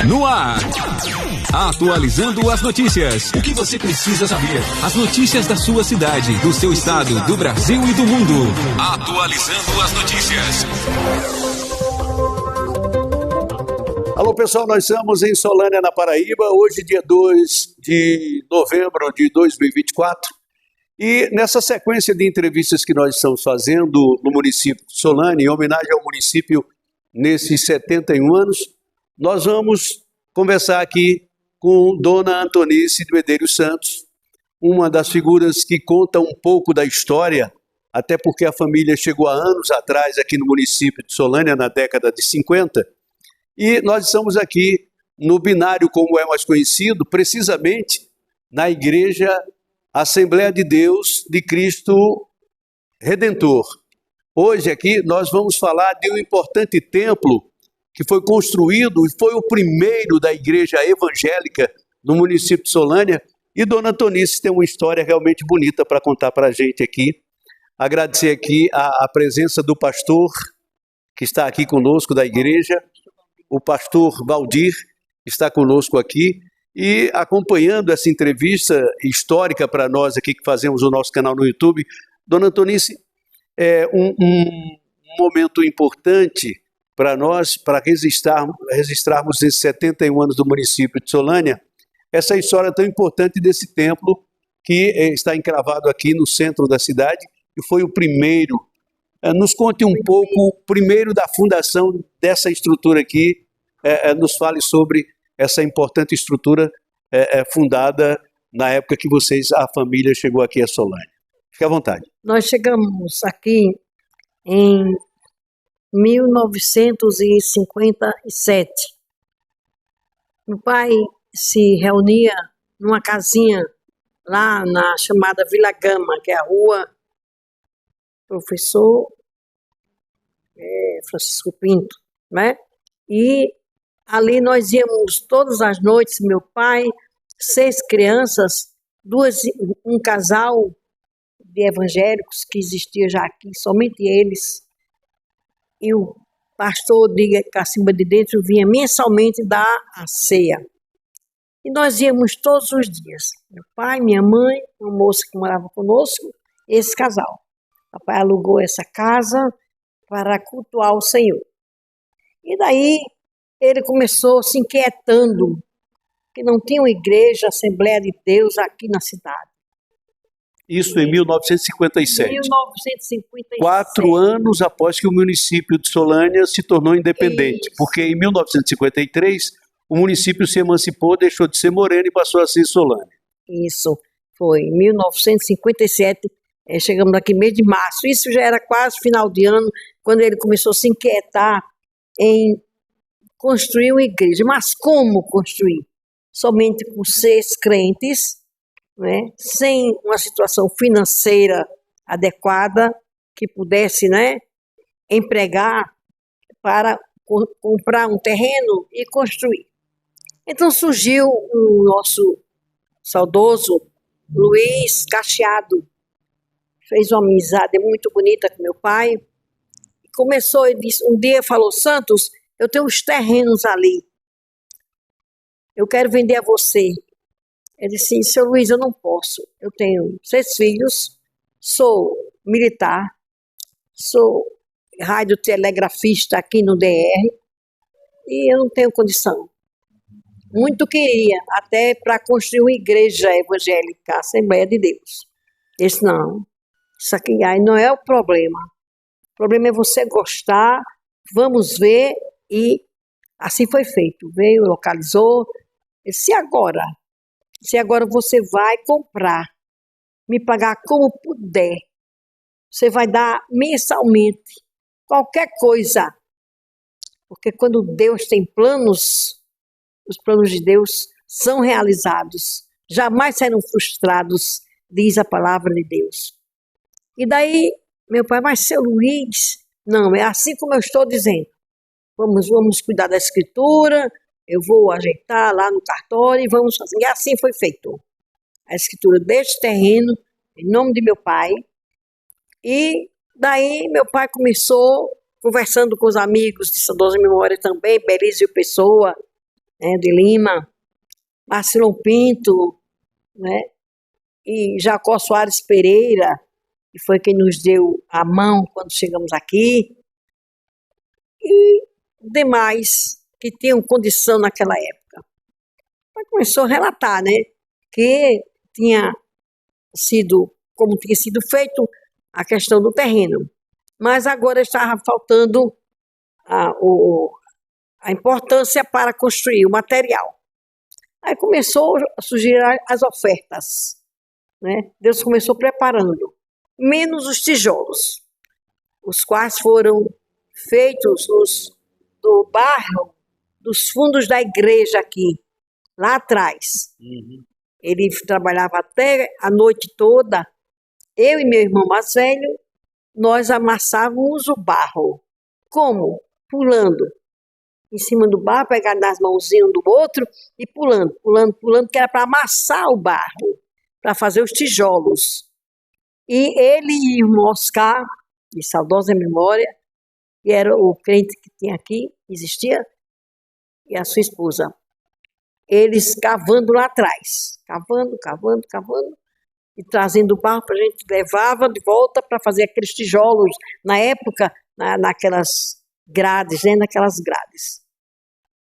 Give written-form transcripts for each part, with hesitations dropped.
No ar. Atualizando as notícias. O que você precisa saber? As notícias da sua cidade, do seu estado, do Brasil e do mundo. Atualizando as notícias. Alô, pessoal, nós estamos em Solânia, na Paraíba, hoje dia 2 de novembro de 2024. E nessa sequência de entrevistas que nós estamos fazendo no município de Solânia, em homenagem ao município nesses 71 anos, nós vamos conversar aqui com Dona Antonice de Medeiros Santos, uma das figuras que conta um pouco da história, até porque a família chegou há anos atrás aqui no município de Solânia, na década de 50, e nós estamos aqui no binário, como é mais conhecido, precisamente na Igreja Assembleia de Deus de Cristo Redentor. Hoje aqui nós vamos falar de um importante templo que foi construído e foi o primeiro da igreja evangélica no município de Solânia. E Dona Antonice tem uma história realmente bonita para contar para a gente aqui. Agradecer aqui a presença do pastor que está aqui conosco da igreja, o pastor Valdir está conosco aqui e acompanhando essa entrevista histórica para nós aqui que fazemos o nosso canal no YouTube. Dona Antonice, é um momento importante para nós, para registrarmos esses 71 anos do município de Solânia, essa história tão importante desse templo que está encravado aqui no centro da cidade e foi o primeiro. Nos conte um pouco, primeiro, da fundação dessa estrutura aqui, nos fale sobre essa importante estrutura fundada na época que a família chegou aqui a Solânia. Fique à vontade. Nós chegamos aqui em 1957. Meu pai se reunia numa casinha lá na chamada Vila Gama, que é a rua Professor Francisco Pinto, né? E ali nós íamos todas as noites, meu pai, 6 crianças, um casal de evangélicos que existia já aqui, somente eles, e o pastor de Cacimba de Dentro vinha mensalmente dar a ceia. E nós íamos todos os dias. Meu pai, minha mãe, uma moça que morava conosco, esse casal. O papai alugou essa casa para cultuar o Senhor. E daí ele começou se inquietando que não tinha uma igreja, Assembleia de Deus aqui na cidade. Isso em 1957. 1957. 4 anos após que o município de Solânia se tornou independente. Isso. Porque em 1953 o município se emancipou, deixou de ser Moreno e passou a ser Solânia. Isso, foi em 1957, chegamos aqui mês de março. Isso já era quase final de ano, quando ele começou a se inquietar em construir uma igreja. Mas como construir? Somente com 6 crentes, né, sem uma situação financeira adequada, que pudesse, né, empregar para comprar um terreno e construir. Então surgiu o nosso saudoso Luiz Cacheado, fez uma amizade muito bonita com meu pai, e começou, ele disse, um dia falou: Santos, eu tenho uns terrenos ali, eu quero vender a você. Ele disse: seu Luiz, eu não posso. Eu tenho 6 filhos, sou militar, sou radiotelegrafista aqui no DR e eu não tenho condição. Muito queria, até para construir uma igreja evangélica, Assembleia de Deus. Ele disse: não, isso aqui aí não é o problema. O problema é você gostar, vamos ver, e assim foi feito. Veio, localizou, ele disse: se agora você vai comprar, me pagar como puder, você vai dar mensalmente, qualquer coisa. Porque quando Deus tem planos, os planos de Deus são realizados, jamais serão frustrados, diz a palavra de Deus. E daí, meu pai: mas seu Luiz, não, é assim como eu estou dizendo. Vamos cuidar da escritura, eu vou ajeitar lá no cartório e vamos fazer. E assim foi feito. A escritura deste terreno, em nome de meu pai. E daí meu pai começou conversando com os amigos de saudosa memória também, Belísio Pessoa, né, de Lima, Marcelão Pinto, né, e Jacó Soares Pereira, que foi quem nos deu a mão quando chegamos aqui, e demais que tinham condição naquela época. Aí começou a relatar, né, que tinha sido, como tinha sido feito a questão do terreno, mas agora estava faltando a importância para construir o material. Aí começou a surgir as ofertas, né? Deus começou preparando, menos os tijolos, os quais foram feitos do barro dos fundos da igreja aqui, lá atrás. Ele trabalhava até a noite toda. Eu e meu irmão mais velho, nós amassávamos o barro. Como? Pulando em cima do barro, pegando nas mãozinhas um do outro e pulando, que era para amassar o barro, para fazer os tijolos. E ele e o Oscar, de saudosa memória, que era o crente que tinha aqui, existia, e a sua esposa, eles cavando lá atrás, cavando, e trazendo o barro para a gente, levava de volta para fazer aqueles tijolos, na época, naquelas grades, né, naquelas grades.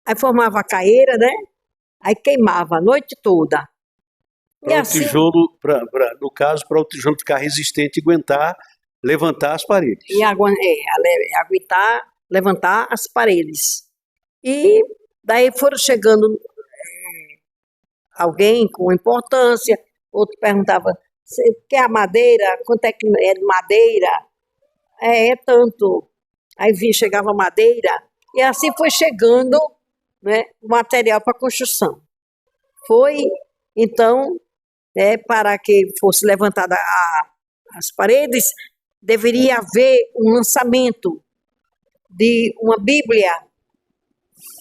Aí formava a caeira, né, aí queimava a noite toda. Para assim, o tijolo, no caso, para o tijolo ficar resistente e aguentar, levantar as paredes. E aguentar, levantar as paredes. E daí foram chegando alguém com importância, outro perguntava, você quer a madeira? Quanto é que é de madeira? É tanto. Aí chegava a madeira, e assim foi chegando, né, o material para construção. Foi, então, para que fosse levantada as paredes, deveria haver um lançamento de uma Bíblia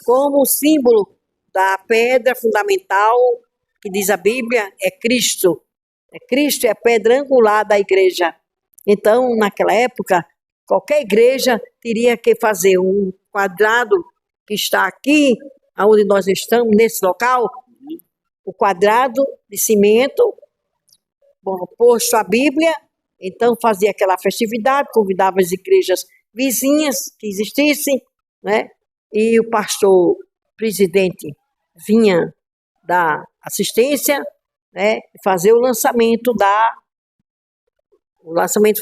como símbolo da pedra fundamental, que diz a Bíblia, é Cristo. Cristo é a pedra angular da igreja. Então, naquela época, qualquer igreja teria que fazer um quadrado que está aqui, onde nós estamos, nesse local, o quadrado de cimento, posto a Bíblia, então fazia aquela festividade, convidava as igrejas vizinhas que existissem, né? E o pastor presidente vinha dar assistência, né? Fazer o lançamento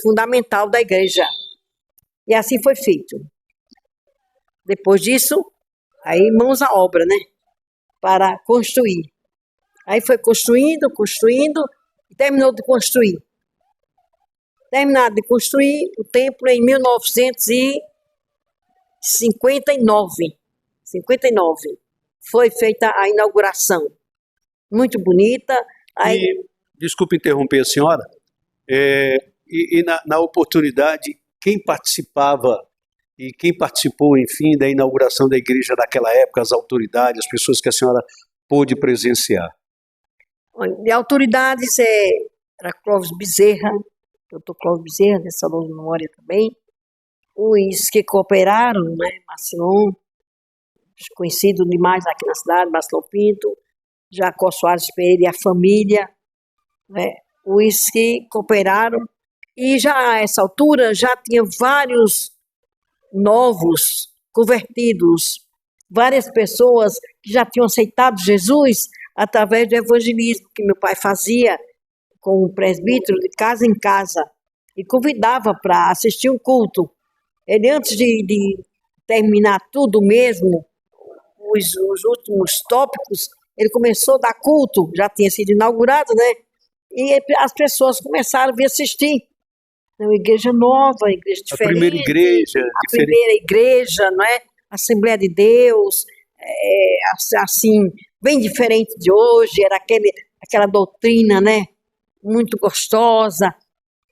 fundamental da igreja. E assim foi feito. Depois disso, aí mãos à obra, né? Para construir. Aí foi construindo, e terminou de construir. Terminado de construir o templo em 1959. Foi feita a inauguração. Muito bonita. Aí... Desculpe interromper a senhora. Na oportunidade, quem participava e quem participou, enfim, da inauguração da igreja naquela época, as autoridades, as pessoas que a senhora pôde presenciar? De autoridades era Clóvis Bezerra, doutor Clóvis Bezerra, de saudosa memória também, os que cooperaram, né, Marcelão, conhecido demais aqui na cidade, Marcelão Pinto, Jacó Soares Pereira e a família, né, os que cooperaram, e já a essa altura já tinha vários novos convertidos, várias pessoas que já tinham aceitado Jesus através do evangelismo que meu pai fazia com o presbítero de casa em casa e convidava para assistir um culto. Ele, antes de terminar tudo mesmo, os últimos tópicos, ele começou a dar culto, já tinha sido inaugurado, né? E as pessoas começaram a vir assistir. Uma igreja nova, igreja diferente. A primeira igreja. Primeira igreja, não é? Assembleia de Deus, assim, bem diferente de hoje, era aquela doutrina, né? Muito gostosa.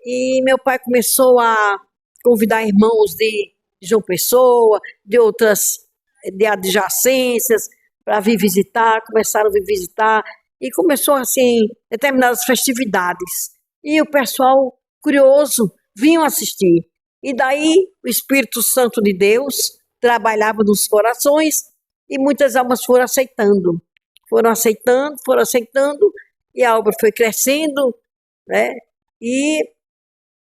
E meu pai começou a convidar irmãos de João Pessoa, de outras, de adjacências, para vir visitar, começaram a vir visitar, e começou assim, determinadas festividades. E o pessoal curioso vinham assistir. E daí o Espírito Santo de Deus trabalhava nos corações E muitas almas foram aceitando, e a obra foi crescendo, né? E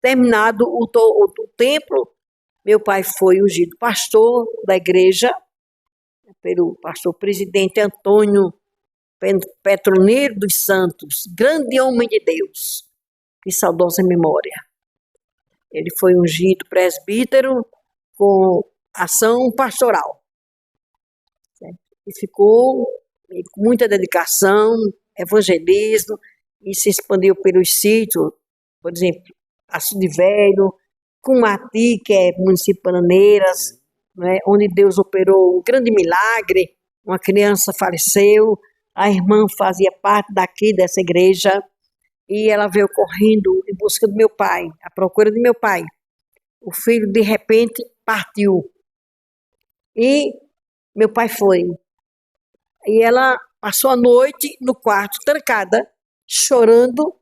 terminado o templo, meu pai foi ungido pastor da igreja, pelo pastor presidente Antônio Petroneiro dos Santos, grande homem de Deus, de saudosa memória. Ele foi ungido presbítero com ação pastoral. Certo? E ficou com muita dedicação, evangelismo, e se expandiu pelos sítios, por exemplo, Açude Velho, Cumati, que é município de Bananeiras, né, onde Deus operou um grande milagre, uma criança faleceu, a irmã fazia parte daqui dessa igreja, e ela veio correndo em busca do meu pai, à procura de meu pai. O filho, de repente, partiu. E meu pai foi. E ela passou a noite no quarto, trancada, chorando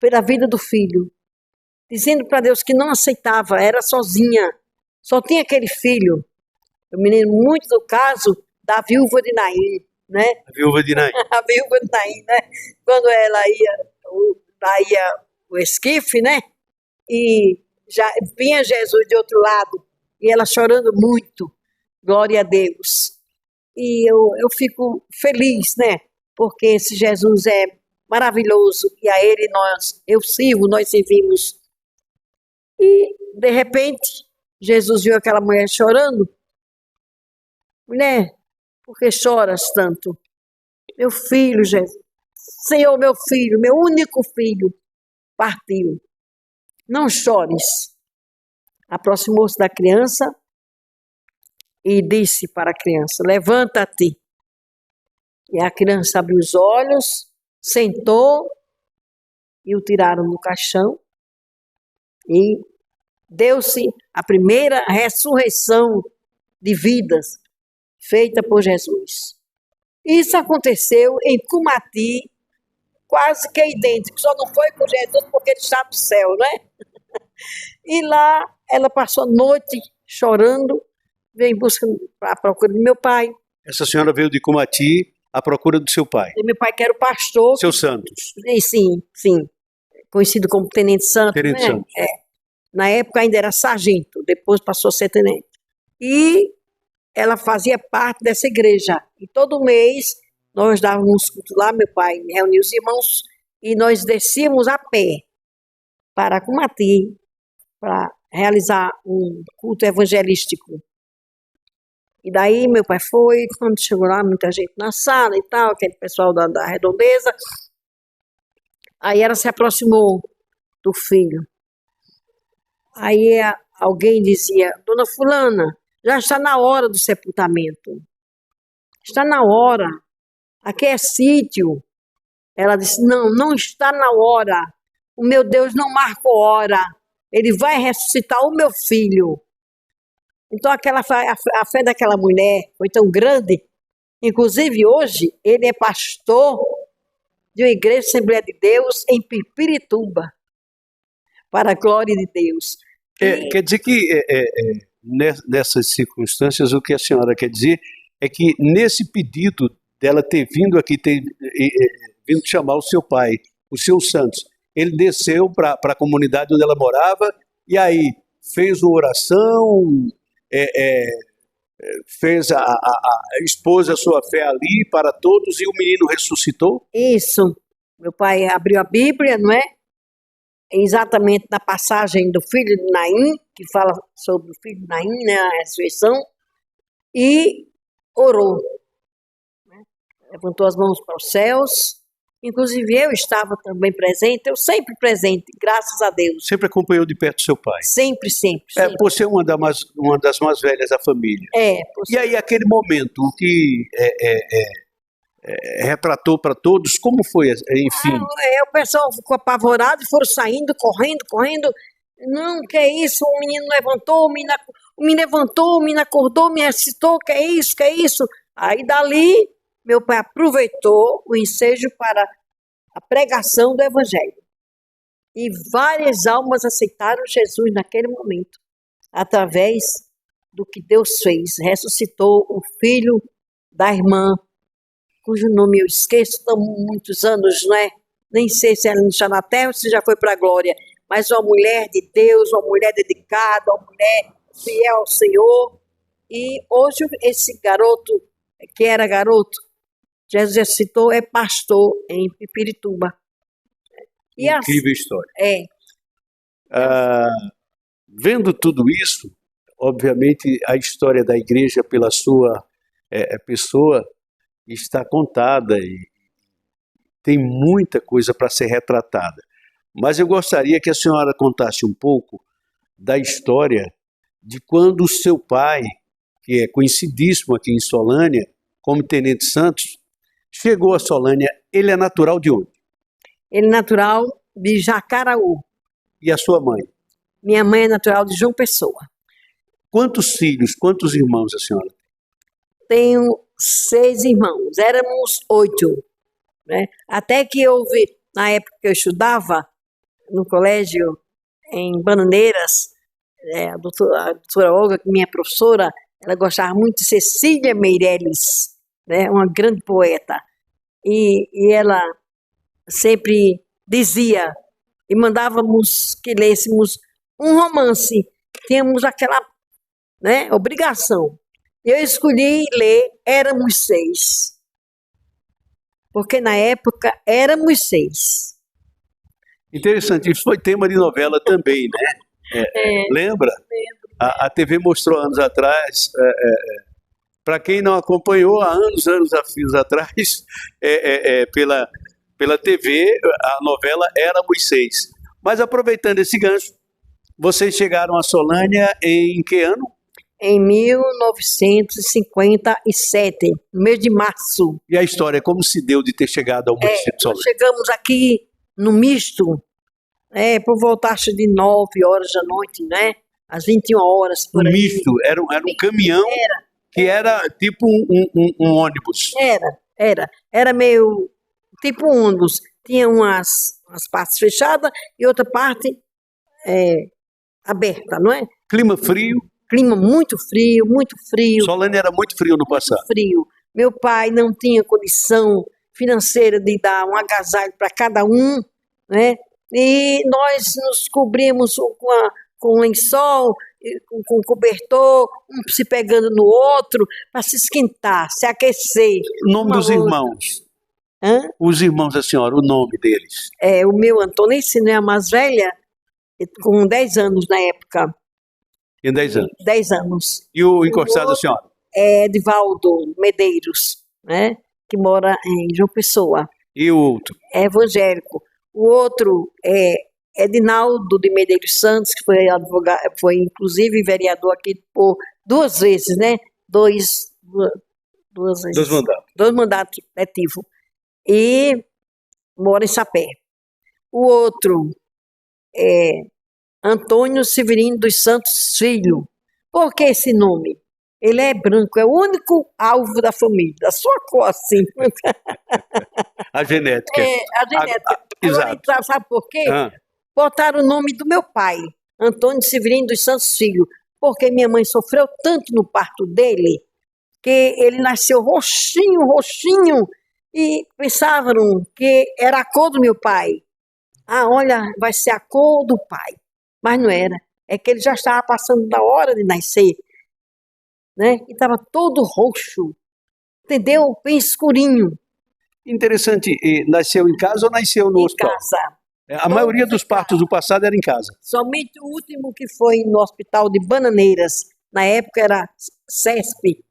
pela vida do filho, dizendo para Deus que não aceitava, era sozinha, só tinha aquele filho. Eu me lembro muito do caso da viúva de Naim, né? A viúva de Naim. A viúva de Naim, né? Quando ela ia o esquife, né? E já vinha Jesus de outro lado, e ela chorando muito, glória a Deus. E eu fico feliz, né? Porque esse Jesus é maravilhoso, e a ele nós servimos. E, de repente, Jesus viu aquela mulher chorando. Mulher, por que choras tanto? Meu filho, Jesus. Senhor, meu filho, meu único filho, partiu. Não chores. Aproximou-se da criança e disse para a criança, levanta-te. E a criança abriu os olhos, sentou e o tiraram do caixão. E deu-se a primeira ressurreição de vidas feita por Jesus. Isso aconteceu em Cumati, quase que idêntico, só não foi com Jesus porque ele está no céu, né? E lá ela passou a noite chorando, veio em busca, à procura de meu pai. Essa senhora veio de Cumati à procura do seu pai. E meu pai que era o pastor. Seu Santos. E, sim. Conhecido como Tenente Santos. Tenente né? Santos. Na época ainda era sargento, depois passou a ser tenente. E ela fazia parte dessa igreja. E todo mês nós dávamos culto lá, meu pai reunia os irmãos e nós descíamos a pé para Cumati para realizar um culto evangelístico. E daí meu pai foi, quando chegou lá, muita gente na sala e tal, aquele pessoal da redondeza. Aí ela se aproximou do filho. Aí alguém dizia, dona fulana, já está na hora do sepultamento. Está na hora. Aqui é sítio. Ela disse, não está na hora. O meu Deus não marcou hora. Ele vai ressuscitar o meu filho. Então a fé daquela mulher foi tão grande. Inclusive hoje ele é pastor de uma igreja Assembleia de Deus em Pirpirituba. Para a glória de Deus. Quer dizer que nessas circunstâncias o que a senhora quer dizer é que nesse pedido dela ter vindo aqui, vindo chamar o seu pai, o seu Santos, ele desceu para a comunidade onde ela morava e aí fez uma oração, expôs a sua fé ali para todos e o menino ressuscitou? Isso. Meu pai abriu a Bíblia, não é? Exatamente na passagem do filho de Naim, que fala sobre o filho de Naim, né, a ressurreição, e orou. Né? Levantou as mãos para os céus. Inclusive eu estava também presente, eu sempre presente, graças a Deus. Sempre acompanhou de perto seu pai? Sempre. Por ser uma das mais velhas da família. E aí aquele momento, o que retratou para todos, como foi, enfim? O pessoal ficou apavorado, foram saindo, correndo. Não, que é isso? O menino levantou, o menino levantou, o menino acordou, me ressuscitou, que é isso? Aí dali, meu pai aproveitou o ensejo para a pregação do evangelho. E várias almas aceitaram Jesus naquele momento, através do que Deus fez. Ressuscitou o filho da irmã, cujo nome eu esqueço, estão muitos anos, não é? Nem sei se ela está na terra ou se já foi para a glória, mas uma mulher de Deus, uma mulher dedicada, uma mulher fiel ao Senhor. E hoje esse garoto, que era garoto, Jesus já citou, é pastor em Pirituba. E Incrível história. É. Vendo tudo isso, obviamente a história da igreja pela sua pessoa está contada e tem muita coisa para ser retratada. Mas eu gostaria que a senhora contasse um pouco da história de quando o seu pai, que é conhecidíssimo aqui em Solânia, como Tenente Santos, chegou a Solânia. Ele é natural de onde? Ele é natural de Jacaraú. E a sua mãe? Minha mãe é natural de João Pessoa. Quantos filhos, quantos irmãos a senhora tem? Tenho 6 irmãos, éramos 8. Né? Até que houve, na época que eu estudava no colégio em Bananeiras, a doutora Olga, minha professora, ela gostava muito de Cecília Meirelles, né? Uma grande poeta. E ela sempre dizia, e mandávamos que lêssemos um romance, tínhamos aquela, né, obrigação. Eu escolhi ler Éramos 6, porque na época éramos 6. Interessante, isso foi tema de novela também, né? Lembra? Lembro. A TV mostrou anos atrás, para quem não acompanhou, há anos a fios atrás, pela TV, a novela Éramos 6. Mas aproveitando esse gancho, vocês chegaram a Solânia em que ano? Em 1957, no mês de março. E a história, como se deu de ter chegado ao município de Solânia? Chegamos aqui no misto, por voltar de 9 horas da noite, né? Às 21 horas. Por aí. Misto, era um caminhão que era tipo um ônibus. Era meio tipo ônibus. Tinha umas partes fechadas e outra parte aberta, não é? Clima frio. Clima muito frio, muito frio. Solânia era muito frio no passado. Frio. Meu pai não tinha condição financeira de dar um agasalho para cada um, né? E nós nos cobrimos com lençol, com cobertor, um se pegando no outro, para se esquentar, se aquecer. O nome dos irmãos? Os irmãos da senhora, o nome deles? O meu Antônio, é a mais velha, com 10 anos na época. Em 10 anos? 10 anos. E o encostado da senhora? É Edivaldo Medeiros, né? Que mora em João Pessoa. E o outro? É evangélico. O outro é Edinaldo de Medeiros Santos, que foi advogado, foi inclusive vereador aqui por 2 vezes, né? 2 vezes. 2 mandatos. 2 mandatos letivos. E mora em Sapé. O outro é Antônio Severino dos Santos Filho. Por que esse nome? Ele é branco, é o único alvo da família, da sua cor, assim. A genética. A genética. Exato. Agora, sabe por quê? Botaram o nome do meu pai, Antônio Severino dos Santos Filho, porque minha mãe sofreu tanto no parto dele, que ele nasceu roxinho, e pensavam que era a cor do meu pai. Olha, vai ser a cor do pai. Mas não era. É que ele já estava passando da hora de nascer, né? E estava todo roxo, entendeu? Bem escurinho. Interessante. E nasceu em casa ou nasceu no hospital? Em casa. A maioria dos partos do passado era em casa. Somente o último que foi no hospital de Bananeiras. Na época era CESP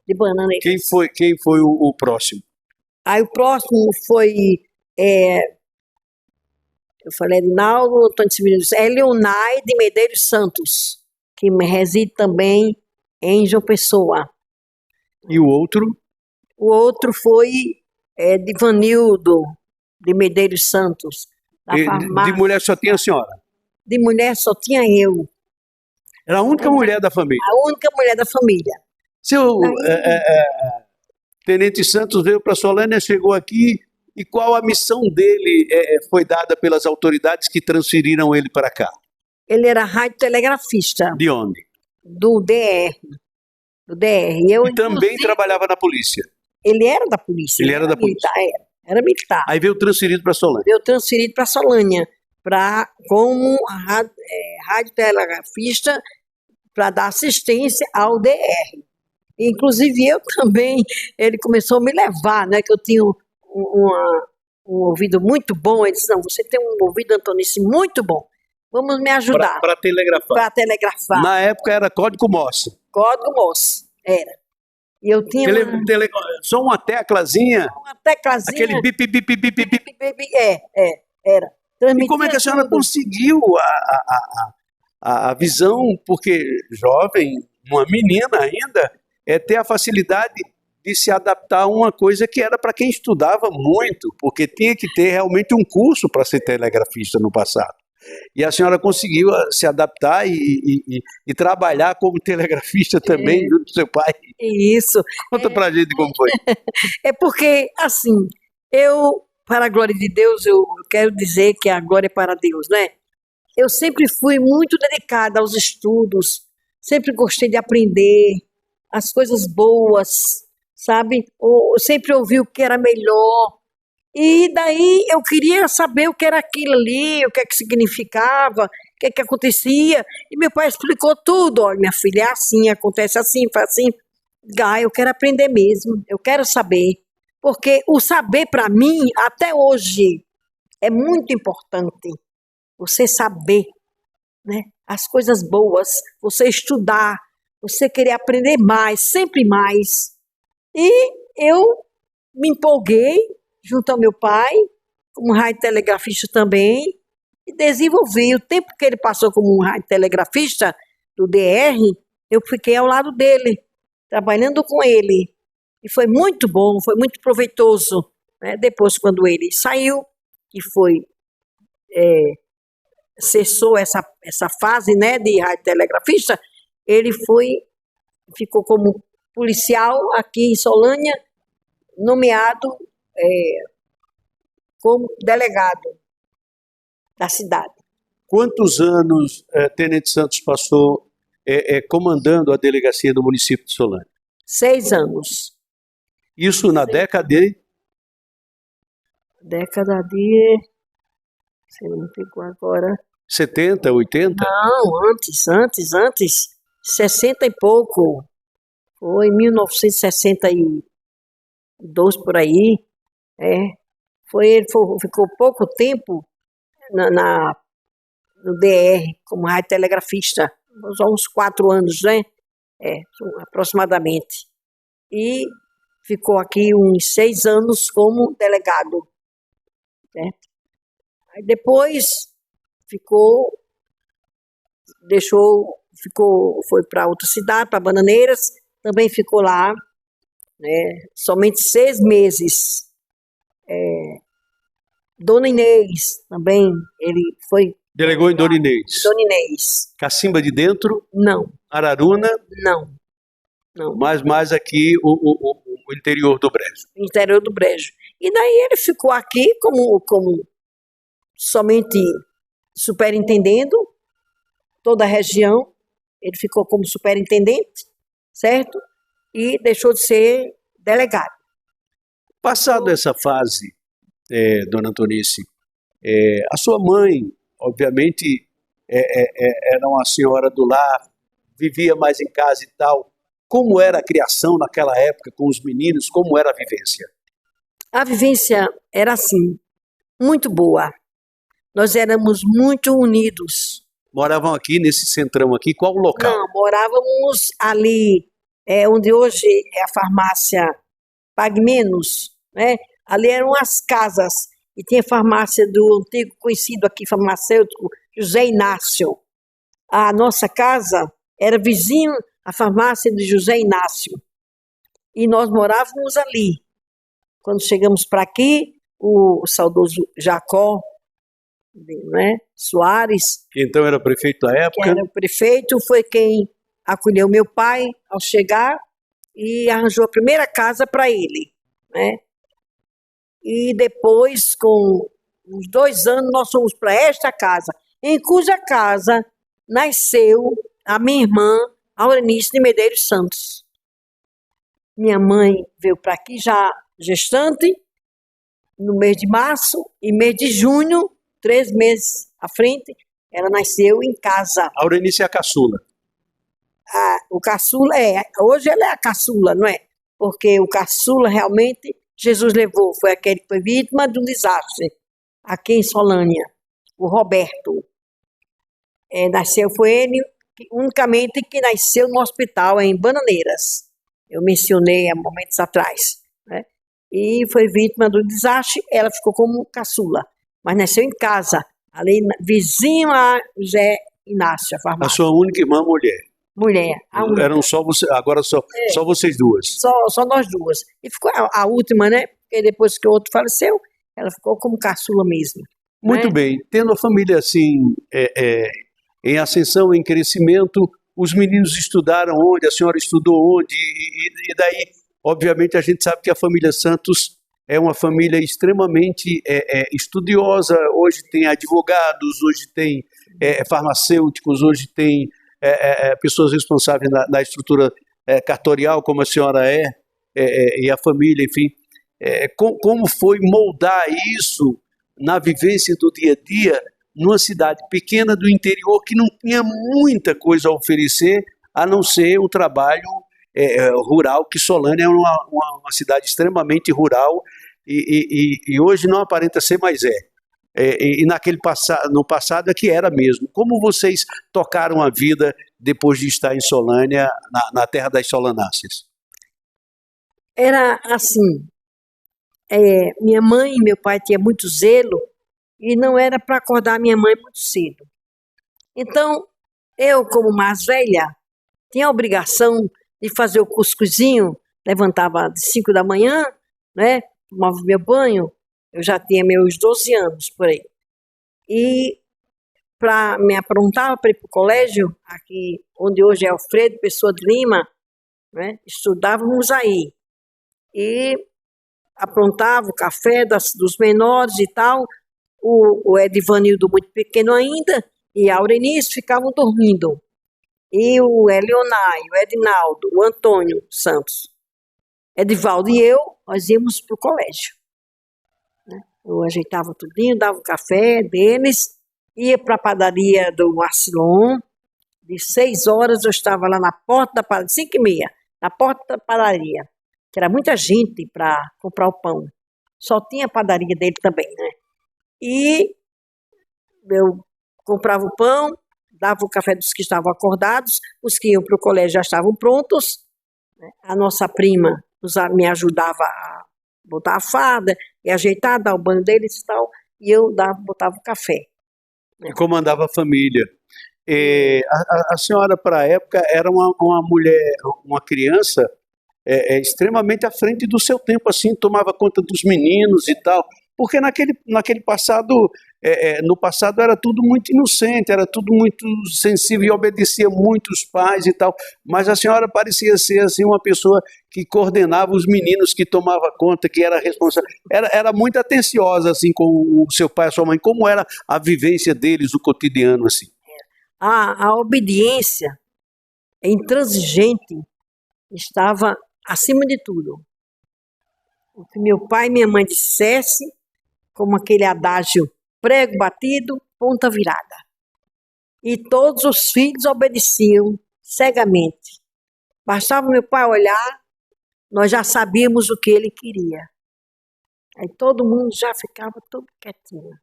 de Bananeiras. Quem foi o próximo? Aí o próximo foi... eu falei Edinaldo, Antônio Severino, Leonai de Medeiros Santos, que reside também em João Pessoa. E o outro? O outro foi Divanildo de Medeiros Santos. De mulher só tinha a senhora? De mulher só tinha eu. Era a única mulher da família? A única mulher da família. Seu Tenente Santos veio para Solânia, chegou aqui, e qual a missão dele foi dada pelas autoridades que transferiram ele para cá? Ele era radiotelegrafista. De onde? Do DR. do DR. E também trabalhava na polícia. Ele era da polícia. Ele era da polícia. Militar, era militar. Aí veio transferido para Solânia. Veio transferido para Solânia, como radiotelegrafista, para dar assistência ao DR. Inclusive eu também, ele começou a me levar, né, que eu tinha um ouvido muito bom. Ele disse, não, você tem um ouvido, Antonice, muito bom. Vamos me ajudar. Para telegrafar. Para telegrafar. Na época era código Morse. Código Morse, era. E eu tinha só uma teclazinha. uma teclazinha. Aquele bip, bip, bip, bip, bip, bip. Era. E como é que a senhora conseguiu a visão? Porque jovem, uma menina ainda, ter a facilidade de se adaptar a uma coisa que era para quem estudava muito, porque tinha que ter realmente um curso para ser telegrafista no passado. E a senhora conseguiu se adaptar e trabalhar como telegrafista também, junto com seu pai. Isso. Conta pra gente como foi. É porque, assim, para a glória de Deus, eu quero dizer que a glória é para Deus, né? Eu sempre fui muito dedicada aos estudos, sempre gostei de aprender as coisas boas, sabe? Sempre ouvi o que era melhor. E daí eu queria saber o que era aquilo ali, o que é que significava, o que é que acontecia. E meu pai explicou tudo. Olha, minha filha, é assim, acontece assim, faz assim. Eu quero aprender mesmo, eu quero saber. Porque o saber, para mim, até hoje, é muito importante. Você saber, né? As coisas boas, você estudar, você querer aprender mais, sempre mais. E eu me empolguei, junto ao meu pai, como radiotelegrafista também, e desenvolvi. O tempo que ele passou como radiotelegrafista do DR, eu fiquei ao lado dele, trabalhando com ele. E foi muito bom, foi muito proveitoso. Né? Depois, quando ele saiu, que foi, cessou essa fase, né, de radiotelegrafista, ele ficou como policial aqui em Solânia, nomeado como delegado da cidade. Quantos anos Tenente Santos passou comandando a delegacia do município de Solânia? 6 anos. Isso na década de... Você não pegou agora. 70, 80? Não, antes. 60 e pouco. Foi em 1962, por aí. Ele ficou pouco tempo no DR, como radiotelegrafista, uns 4 anos, né? Aproximadamente. E ficou aqui uns 6 anos como delegado. Certo? Aí depois foi para outra cidade, para Bananeiras, também ficou lá, né? Somente 6 meses. Dona Inês também, ele foi... Delegou em Dona Inês. Dona Inês. Cacimba de Dentro? Não. Araruna? Não. Mais aqui o interior do Brejo. O interior do Brejo. E daí ele ficou aqui como somente superintendendo toda a região. Ele ficou como superintendente, certo? E deixou de ser delegado. Passado essa fase, dona Antonice, a sua mãe, obviamente, era uma senhora do lar, vivia mais em casa e tal. Como era a criação naquela época com os meninos? Como era a vivência? A vivência era assim, muito boa. Nós éramos muito unidos. Moravam aqui, nesse centrão aqui, qual o local? Não, morávamos ali, onde hoje é a farmácia Pague Menos, né? Ali eram as casas, e tinha farmácia do antigo conhecido aqui, farmacêutico, José Inácio. A nossa casa era vizinho à farmácia de José Inácio. E nós morávamos ali. Quando chegamos para aqui, o saudoso Jacó, né, Soares, que então era prefeito da época. Que era o prefeito, foi quem acolheu meu pai ao chegar e arranjou a primeira casa para ele, né? E depois, com uns 2 anos, nós fomos para esta casa, em cuja casa nasceu a minha irmã, Aurenice de Medeiros Santos. Minha mãe veio para aqui já gestante, no mês de março, e mês de junho, 3 meses à frente, ela nasceu em casa. A Aurenice é a caçula. O caçula hoje ela é a caçula, não é? Porque o caçula realmente Jesus levou, foi aquele que foi vítima do desastre, aqui em Solânia, o Roberto. Nasceu, foi ele unicamente que nasceu no hospital em Bananeiras. Eu mencionei há momentos atrás, né? E foi vítima do desastre, ela ficou como caçula, mas nasceu em casa, ali vizinho a José Inácio, a farmácia. A sua única irmã mulher. Mulher. Eram só você, agora só vocês duas. Só nós duas. E ficou a última, né? Porque depois que o outro faleceu, ela ficou como caçula mesmo. Muito bem. Tendo a família assim, em ascensão, em crescimento, os meninos estudaram onde? A senhora estudou onde? E daí, obviamente, a gente sabe que a família Santos é uma família extremamente estudiosa. Hoje tem advogados, hoje tem farmacêuticos, hoje tem pessoas responsáveis na estrutura cartorial, como a senhora e a família, enfim. Como foi moldar isso na vivência do dia a dia numa cidade pequena do interior que não tinha muita coisa a oferecer, a não ser o trabalho rural, que Solânia é uma cidade extremamente rural e hoje não aparenta ser, mas e no passado é que era mesmo. Como vocês tocaram a vida depois de estar em Solânia, na terra das solanáceas? Era assim, minha mãe e meu pai tinham muito zelo e não era para acordar minha mãe muito cedo. Então, eu, como mais velha, tinha a obrigação de fazer o cuscuzinho, levantava às 5 da manhã, né, tomava meu banho. Eu já tinha meus 12 anos por aí. E para me aprontar para ir para o colégio, aqui onde hoje é Alfredo Pessoa de Lima, né, estudávamos aí. E aprontava o café dos menores e tal. O Edivanildo muito pequeno ainda, e a Aurenice ficavam dormindo. E o Elionai, o Edinaldo, o Antônio Santos, Edivaldo e eu, nós íamos para o colégio. Eu ajeitava tudinho, dava o café deles, ia para a padaria do Arcilon. De 6 horas eu estava lá na porta da padaria, 5h30, na porta da padaria, que era muita gente para comprar o pão. Só tinha a padaria dele também, né? E eu comprava o pão, dava o café dos que estavam acordados, os que iam para o colégio já estavam prontos, né? A nossa prima me ajudava a botar a farda e ajeitar, dar o banho deles e tal, e eu botava o café. E comandava a família. A senhora, para a época, era uma mulher, uma criança extremamente à frente do seu tempo, assim, tomava conta dos meninos e tal, porque naquele passado, no passado era tudo muito inocente, era tudo muito sensível e obedecia muito os pais e tal, mas a senhora parecia ser assim uma pessoa que coordenava os meninos, que tomava conta, que era responsável, era muito atenciosa assim com o seu pai e a sua mãe. Como era a vivência deles, o cotidiano assim? A obediência intransigente estava acima de tudo. O que meu pai e minha mãe dissesse, como aquele adágio, prego batido, ponta virada. E todos os filhos obedeciam cegamente. Bastava meu pai olhar, nós já sabíamos o que ele queria. Aí todo mundo já ficava todo quietinho.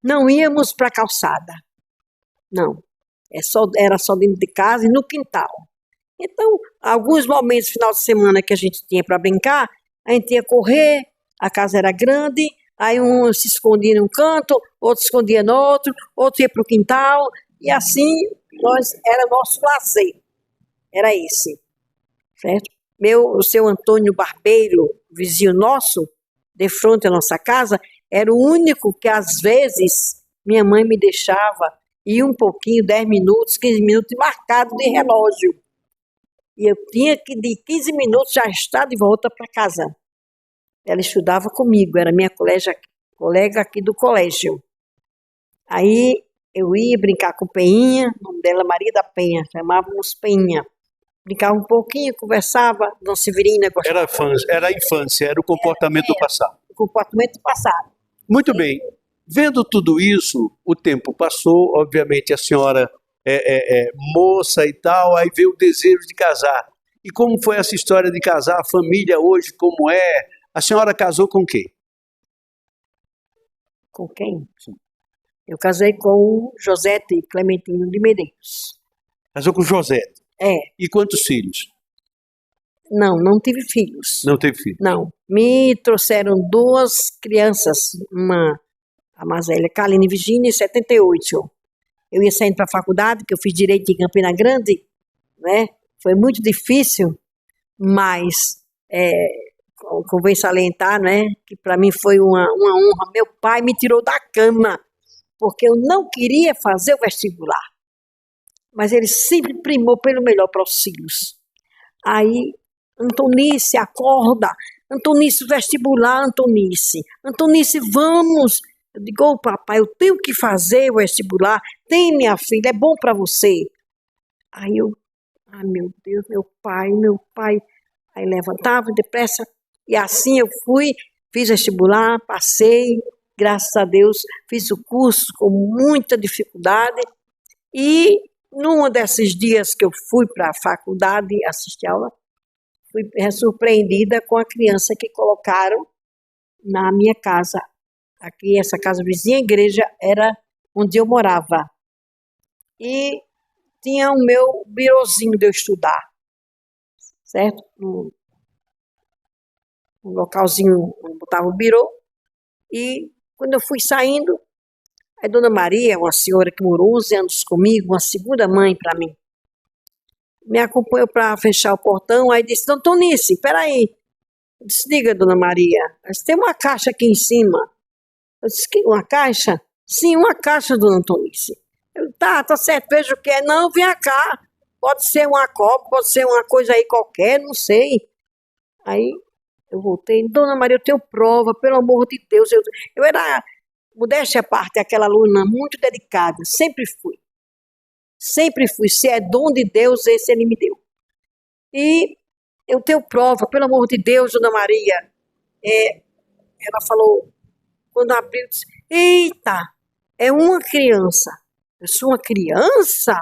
Não íamos para a calçada. Não. Era só dentro de casa e no quintal. Então, alguns momentos, final de semana que a gente tinha para brincar, a gente ia correr, a casa era grande, aí um se escondia num canto, outro se escondia no outro ia para o quintal, e assim era nosso lazer. Era esse. Certo? O seu Antônio Barbeiro, vizinho nosso, de frente à nossa casa, era o único que, às vezes, minha mãe me deixava ir um pouquinho, 10 minutos, 15 minutos, marcado de relógio. E eu tinha que, de 15 minutos, já estar de volta para casa. Ela estudava comigo, era minha colega aqui do colégio. Aí eu ia brincar com Penha, o nome dela Maria da Penha, chamávamos Penha. brincava um pouquinho, conversava, Dona Severina gostava. Era a infância, era o comportamento do passado. O comportamento passado. Muito bem. Vendo tudo isso, o tempo passou, obviamente a senhora é moça e tal, aí veio o desejo de casar. E como foi essa história de casar, a família hoje, como é? A senhora casou com quem? Com quem? Eu casei com o Josete Clementino de Medeiros. Casou com José. É, E quantos filhos? não tive filhos. Não teve filho. Não. Me trouxeram duas crianças, a mais velha, Kaline Virginia, em 78. Eu ia saindo para a faculdade, que eu fiz Direito em Campina Grande, né? Foi muito difícil, mas convém salientar, né, que para mim foi uma honra. Meu pai me tirou da cama, porque eu não queria fazer o vestibular. Mas ele sempre primou pelo melhor para os filhos. Aí, Antonice, acorda. Antonice, vestibular, Antonice. Antonice, vamos. Eu digo, ô papai, eu tenho que fazer o vestibular. Tem, minha filha, é bom para você. Aí eu, meu Deus, meu pai. Aí levantava depressa. E assim eu fui, fiz vestibular, passei, graças a Deus, fiz o curso com muita dificuldade. E num desses dias que eu fui para a faculdade assistir aula, fui surpreendida com a criança que colocaram na minha casa. Aqui, essa casa vizinha, a igreja era onde eu morava. E tinha o meu birozinho de eu estudar, certo? Um localzinho onde botava o birô. E quando eu fui saindo, a Dona Maria, uma senhora que morou 11 anos comigo, uma segunda mãe para mim, me acompanhou para fechar o portão, aí disse, Antonice, peraí. Eu disse, diga, Dona Maria, tem uma caixa aqui em cima. Eu disse, uma caixa? Sim, uma caixa, Dona Antonice. Eu, tá certo, veja o que é. Não, vem cá. Pode ser uma copa, pode ser uma coisa aí qualquer, não sei. Aí eu voltei, Dona Maria, eu tenho prova, pelo amor de Deus. Eu era, modéstia à parte, aquela aluna muito dedicada, sempre fui. Sempre fui, se é dom de Deus, esse ele me deu. E eu tenho prova, pelo amor de Deus, Dona Maria. Ela falou, quando abriu, disse, eita, é uma criança. Eu sou uma criança?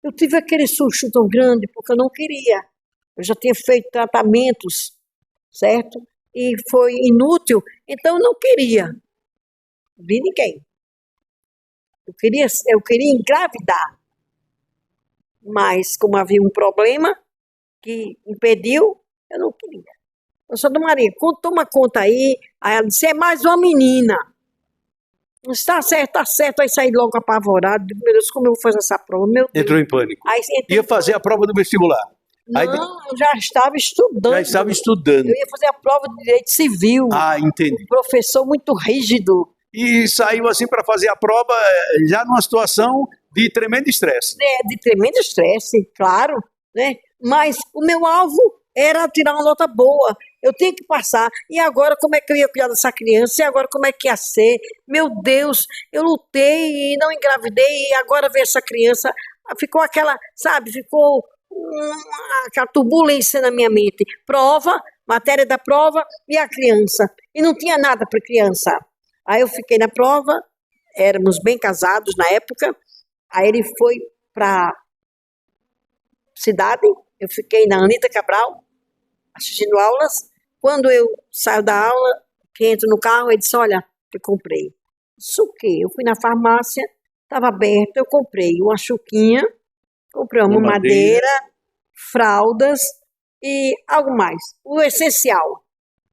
Eu tive aquele susto tão grande, porque eu não queria. Eu já tinha feito tratamentos, certo? E foi inútil, então eu não queria. Vi ninguém. Eu queria engravidar. Mas, como havia um problema que impediu, eu não queria. Eu só, Dona Maria, toma conta aí. Aí ela disse, é mais uma menina. Está certo. Aí saí logo apavorado. Meu Deus, como eu vou fazer essa prova? Meu Deus. Entrou em pânico. Aí, Ia fazer a prova do vestibular. Não, eu já estava estudando. Já estava estudando. Eu ia fazer a prova de Direito Civil. Ah, entendi. Um professor muito rígido. E saiu assim para fazer a prova já numa situação de tremendo estresse. De tremendo estresse, claro, né? Mas o meu alvo era tirar uma nota boa. Eu tinha que passar. E agora, como é que eu ia cuidar dessa criança? E agora, como é que ia ser? Meu Deus, eu lutei e não engravidei. E agora ver essa criança. Ficou aquela, sabe? Ficou aquela turbulência na minha mente. Prova, matéria da prova e a criança. E não tinha nada para criança. Aí eu fiquei na prova. Éramos bem casados na época. Aí ele foi para cidade. Eu fiquei na Anita Cabral, assistindo aulas. Quando eu saio da aula, que entro no carro, ele disse, olha, eu comprei. Isso o quê? Eu fui na farmácia, estava aberto, eu comprei uma chuquinha, comprei uma mamadeira, fraldas e algo mais. O essencial,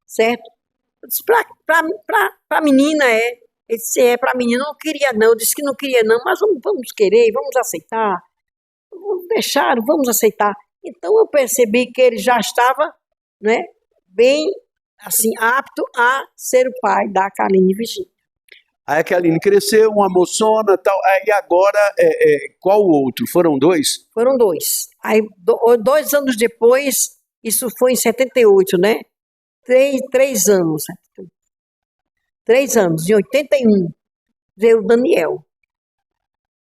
certo? Eu disse, para menina é. Ele disse, para menina, eu não queria não. Eu disse que não queria não, mas vamos querer, vamos aceitar. Deixaram, vamos aceitar. Então eu percebi que ele já estava, né, bem assim, apto a ser o pai da Kaline Virginia. Aí a Kaline cresceu, uma moçona e tal. Aí agora, qual o outro? Foram dois? Foram dois. Aí 2 anos depois, isso foi em 78, né? 3 anos. 3 anos, em 81, veio o Daniel.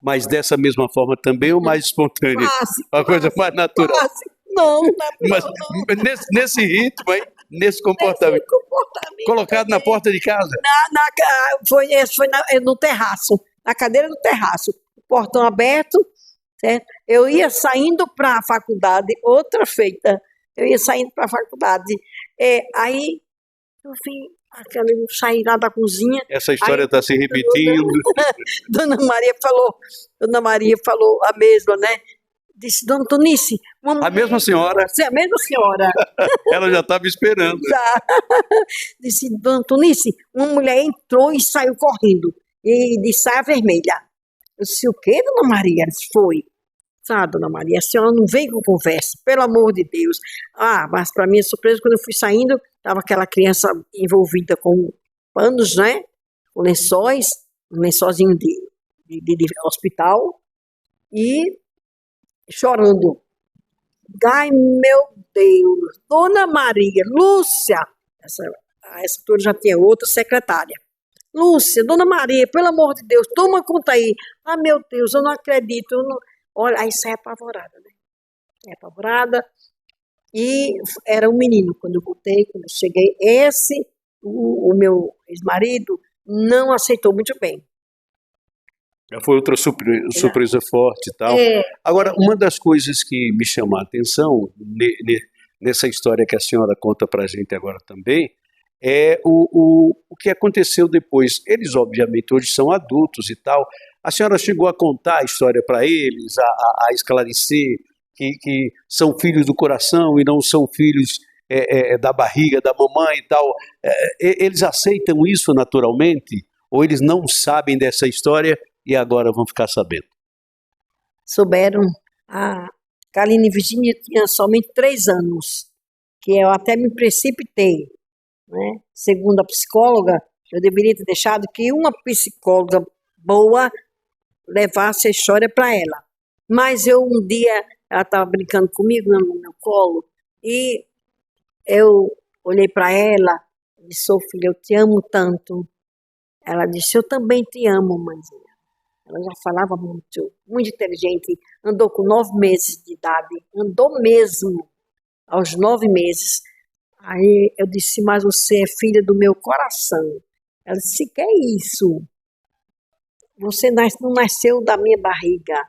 mas dessa mesma forma também ou mais espontânea? Uma coisa mais natural. Não, Mas nesse ritmo, hein? Nesse comportamento. Colocado na porta de casa? Esse foi no terraço, na cadeira do terraço. O portão aberto, certo? Eu ia saindo para a faculdade, outra feita. Eu ia saindo para a faculdade. Aí, eu saí lá da cozinha. Essa história está se repetindo. Dona Maria falou a mesma, né? Disse, Dona Tonice... A mesma senhora? Sim, a mesma senhora. Ela já estava esperando. Já. Disse, Dona Tonice, uma mulher entrou e saiu correndo. E de saia vermelha. Eu disse, o quê, Dona Maria? Ela disse, foi. Ah, Dona Maria, a senhora não vem com conversa, pelo amor de Deus. Mas para minha surpresa, quando eu fui saindo, estava aquela criança envolvida com panos, né? Com lençóis, um lençózinho de hospital. E chorando. Ai, meu Deus, Dona Maria, Lúcia, essa altura já tinha outra secretária. Lúcia, Dona Maria, pelo amor de Deus, toma conta aí. Ah, meu Deus, eu não acredito. Olha, aí sai apavorada, né? Apavorada. E era um menino, quando eu voltei, quando eu cheguei. O meu ex-marido, não aceitou muito bem. Foi outra surpresa forte e tal. Agora, uma das coisas que me chama a atenção nessa história que a senhora conta para a gente agora também é o que aconteceu depois. Eles, obviamente, hoje são adultos e tal. A senhora chegou a contar a história para eles, a esclarecer que são filhos do coração e não são filhos da barriga da mamãe e tal. Eles aceitam isso naturalmente? Ou eles não sabem dessa história e agora vão ficar sabendo? Souberam. A Kaline Virginia tinha somente 3 anos, que eu até me precipitei, né? Segundo a psicóloga, eu deveria ter deixado que uma psicóloga boa levasse a história para ela. Mas um dia, ela estava brincando comigo no meu colo, e eu olhei para ela e disse, filha, eu te amo tanto. Ela disse, eu também te amo, mãezinha. Ela já falava muito, muito inteligente, andou com 9 meses de idade, andou mesmo aos 9 meses. Aí eu disse, mas você é filha do meu coração. Ela disse, que é isso? Você não nasceu da minha barriga,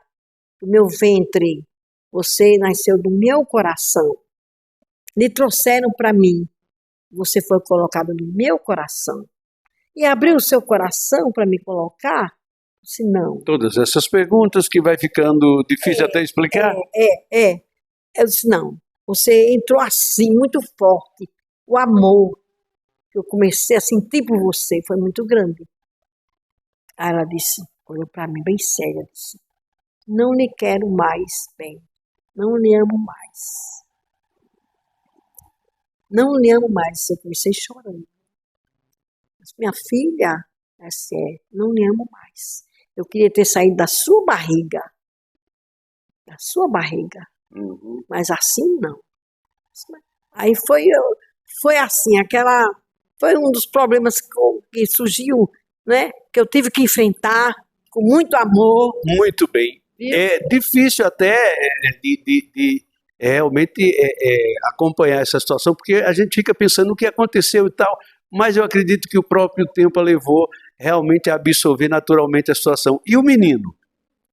do meu ventre, você nasceu do meu coração. Lhe trouxeram para mim, você foi colocado no meu coração. E abriu o seu coração para me colocar? Se não. Todas essas perguntas que vai ficando difícil até explicar? Eu disse, não. Você entrou assim, muito forte. O amor que eu comecei a sentir por você foi muito grande. Aí ela disse, olhou para mim bem séria, disse, não lhe quero mais bem. Não lhe amo mais. Não lhe amo mais. Eu comecei chorando. Minha filha, não lhe amo mais. Eu queria ter saído da sua barriga. Da sua barriga. Mas assim não. Aí foi assim, foi um dos problemas que surgiu, né? Que eu tive que enfrentar com muito amor. Muito bem. É difícil até de realmente acompanhar essa situação, porque a gente fica pensando no que aconteceu e tal, mas eu acredito que o próprio tempo a levou realmente a absorver naturalmente a situação. E o menino?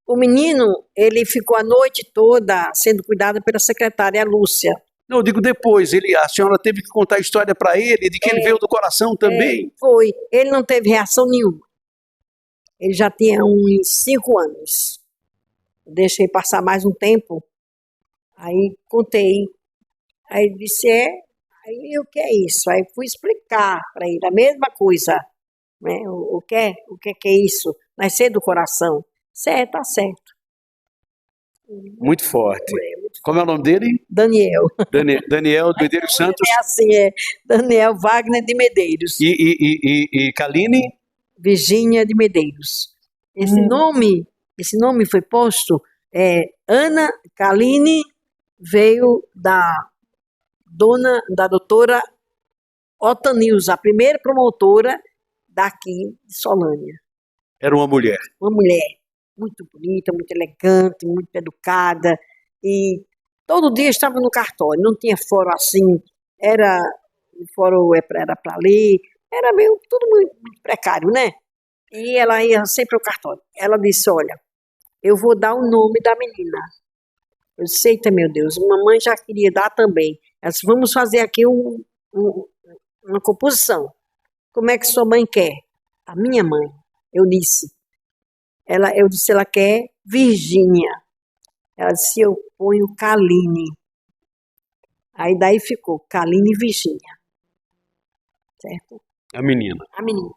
O menino, ele ficou a noite toda sendo cuidado pela secretária Lúcia. Não, eu digo depois, a senhora teve que contar a história para ele, de que ele veio do coração também. Foi, ele não teve reação nenhuma. Ele já tinha uns 5 anos. Deixei passar mais um tempo, aí contei. Aí ele disse, aí o que é isso? Aí fui explicar para ele a mesma coisa. Né? O que é isso? Nascer do coração. Certo, tá certo. Muito forte. Como é o nome dele? Daniel. Daniel de Medeiros Santos. É assim, Daniel Wagner de Medeiros. E Kaline? Virgínia de Medeiros. Esse nome foi posto, Ana Kaline veio da doutora Otanilza, a primeira promotora daqui de Solânia. Era uma mulher. Uma mulher. muito bonita, muito elegante, muito educada, e todo dia estava no cartório, não tinha fórum assim, era fórum era para ler, era meio, tudo muito precário, né? E ela ia sempre ao cartório. Ela disse, olha, eu vou dar o nome da menina. Eu disse, eita, meu Deus, mamãe já queria dar também. Ela disse, vamos fazer aqui uma composição. Como é que sua mãe quer? A minha mãe, Eunice. Eu disse, ela quer Virgínia. Ela disse, eu ponho Kaline. Aí daí ficou Kaline e Virgínia. Certo? A menina. A menina.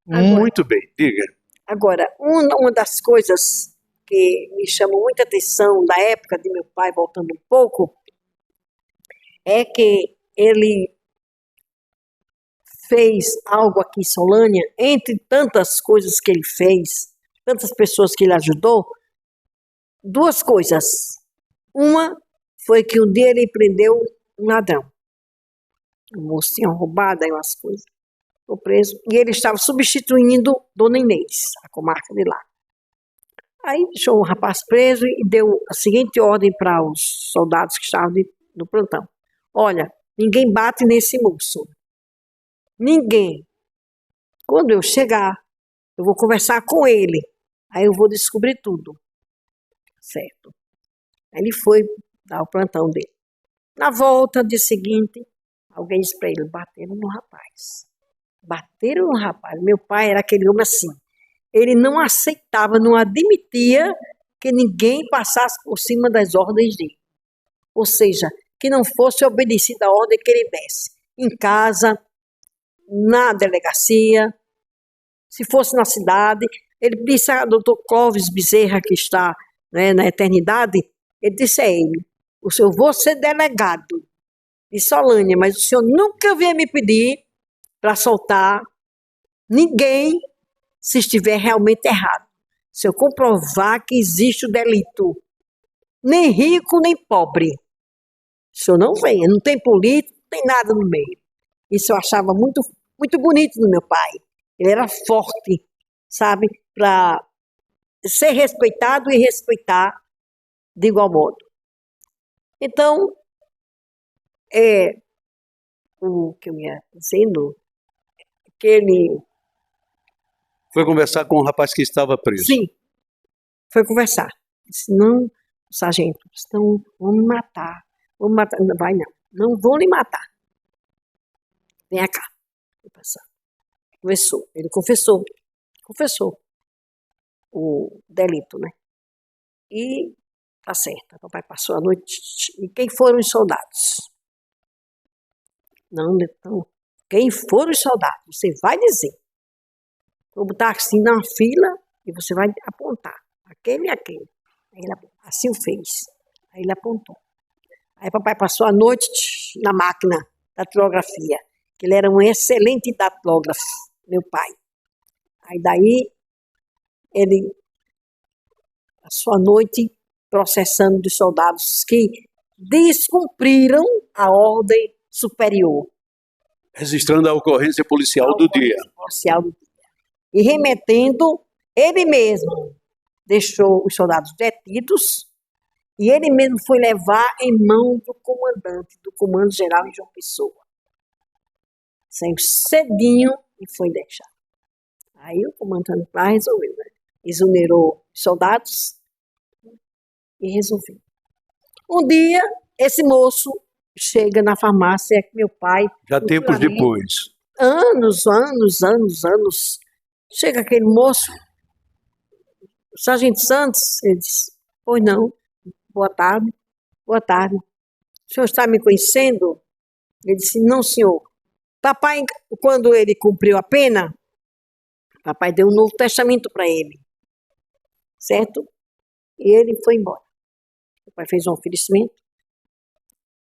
Muito bem, diga. Agora, uma das coisas que me chamou muita atenção da época de meu pai, voltando um pouco, é que ele fez algo aqui em Solânia, entre tantas coisas que ele fez, tantas pessoas que ele ajudou, duas coisas. Uma foi que um dia ele prendeu um ladrão. Um moço tinha roubado aí umas coisas. Ficou preso. E ele estava substituindo Dona Inês, a comarca de lá. Aí deixou o rapaz preso e deu a seguinte ordem para os soldados que estavam no plantão. Olha, ninguém bate nesse moço. Ninguém. Quando eu chegar, eu vou conversar com ele. Aí eu vou descobrir tudo. Certo. Aí ele foi dar o plantão dele. Na volta, dia seguinte, alguém disse para ele, bateram no rapaz. Bateram no rapaz. Meu pai era aquele homem assim. Ele não aceitava, não admitia que ninguém passasse por cima das ordens dele. Ou seja, que não fosse obedecida a ordem que ele desse. Em casa, na delegacia, se fosse na cidade. Ele disse a doutor Clóvis Bezerra, que está, né, na eternidade, ele disse a ele, o senhor vou ser delegado de Solânia, mas o senhor nunca veio me pedir para soltar ninguém se estiver realmente errado. Se eu comprovar que existe o delito, nem rico, nem pobre, o senhor não venha, não tem político, não tem nada no meio. Isso eu achava muito, muito bonito no meu pai. Ele era forte, sabe, para ser respeitado e respeitar de igual modo. Então, o que eu ia dizendo, que ele... Foi conversar com o rapaz que estava preso. Sim, foi conversar. Disse, não, sargento, estão, vão me matar. Vão me matar. Não vai não, não vão lhe matar. Vem cá. Conversou, ele confessou o delito, né? E tá certo, o papai passou a noite. E quem foram os soldados? Não, então, quem foram os soldados? Você vai dizer. Vou botar assim na fila e você vai apontar. Aquele e aquele. Aí ele, assim o fez. Aí ele apontou. Aí papai passou a noite na máquina da datilografia, que ele era um excelente datilógrafo, meu pai. Aí daí ele passou a noite processando dos soldados que descumpriram a ordem superior. Registrando a ocorrência policial do dia. E remetendo, ele mesmo deixou os soldados detidos e ele mesmo foi levar em mão do comandante, do comando geral em João Pessoa. Saiu cedinho e foi deixar. Aí o comandante lá resolveu, né? Exonerou os soldados e resolveu. Um dia, esse moço chega na farmácia que meu pai... Já tempos depois. Anos. Chega aquele moço, o sargento Santos, ele disse, pois não, boa tarde. O senhor está me conhecendo? Ele disse, não, senhor. Papai, quando ele cumpriu a pena, papai deu um Novo Testamento para ele, certo? E ele foi embora. O pai fez um oferecimento.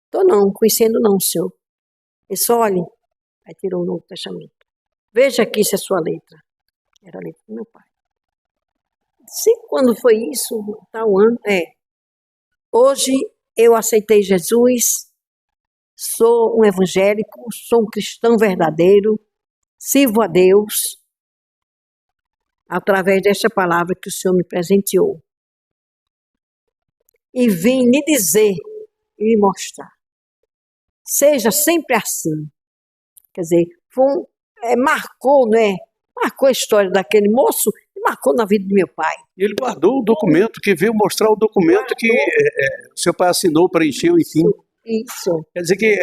Estou não, conhecendo não, senhor. Ele disse, olhe, aí tirou o Novo Testamento. Veja aqui se é sua letra. Era a letra do meu pai. Sei quando foi isso, tal ano. Hoje eu aceitei Jesus, sou um evangélico, sou um cristão verdadeiro, sirvo a Deus. através desta palavra que o Senhor me presenteou. E vim lhe dizer e lhe mostrar. Seja sempre assim. Quer dizer, marcou, né? Marcou a história daquele moço e marcou na vida do meu pai. Ele guardou o documento, que veio mostrar o documento que seu pai assinou, preencheu, enfim. Isso. Quer dizer que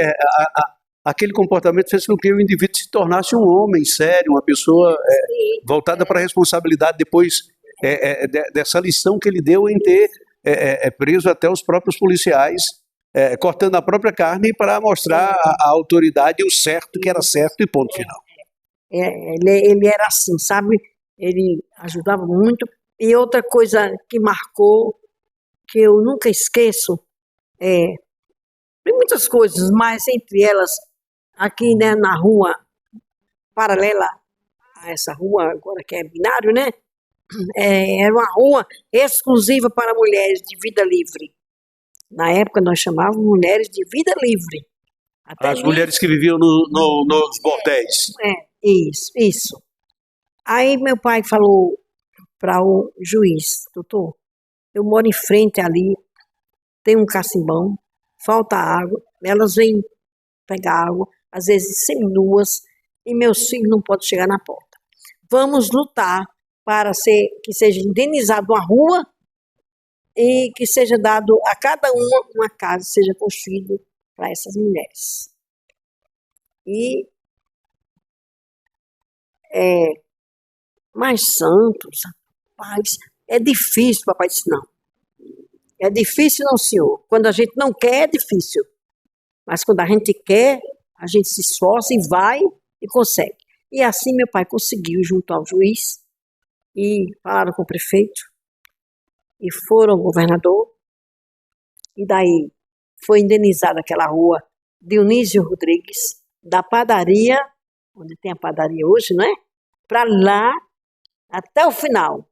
aquele comportamento fez com que o indivíduo se tornasse um homem sério, uma pessoa voltada para a responsabilidade depois dessa lição que ele deu em ter preso até os próprios policiais, cortando a própria carne para mostrar a autoridade e o certo que era certo e ponto final. Ele era assim, sabe? Ele ajudava muito. E outra coisa que marcou, que eu nunca esqueço, tem muitas coisas, mas entre elas, aqui, né, na rua paralela a essa rua, agora que é binário, né? Era uma rua exclusiva para mulheres de vida livre. Na época nós chamávamos mulheres de vida livre. Até as mulheres que viviam nos bordéis. Isso. Aí meu pai falou para o juiz: doutor, eu moro em frente ali, tem um cacimbão, falta água, elas vêm pegar água, às vezes seminuas, e meus filhos não podem chegar na porta. Vamos lutar para que seja indenizado uma rua e que seja dado a cada uma casa, seja construída para essas mulheres. E mas Santos, rapaz, é difícil, papai disse, não. É difícil não, senhor. Quando a gente não quer, é difícil. Mas quando a gente quer, a gente se esforça e vai e consegue. E assim meu pai conseguiu junto ao juiz e falaram com o prefeito e foram ao governador. E daí foi indenizada aquela rua Dionísio Rodrigues, da padaria, onde tem a padaria hoje, não é? Para lá, até o final.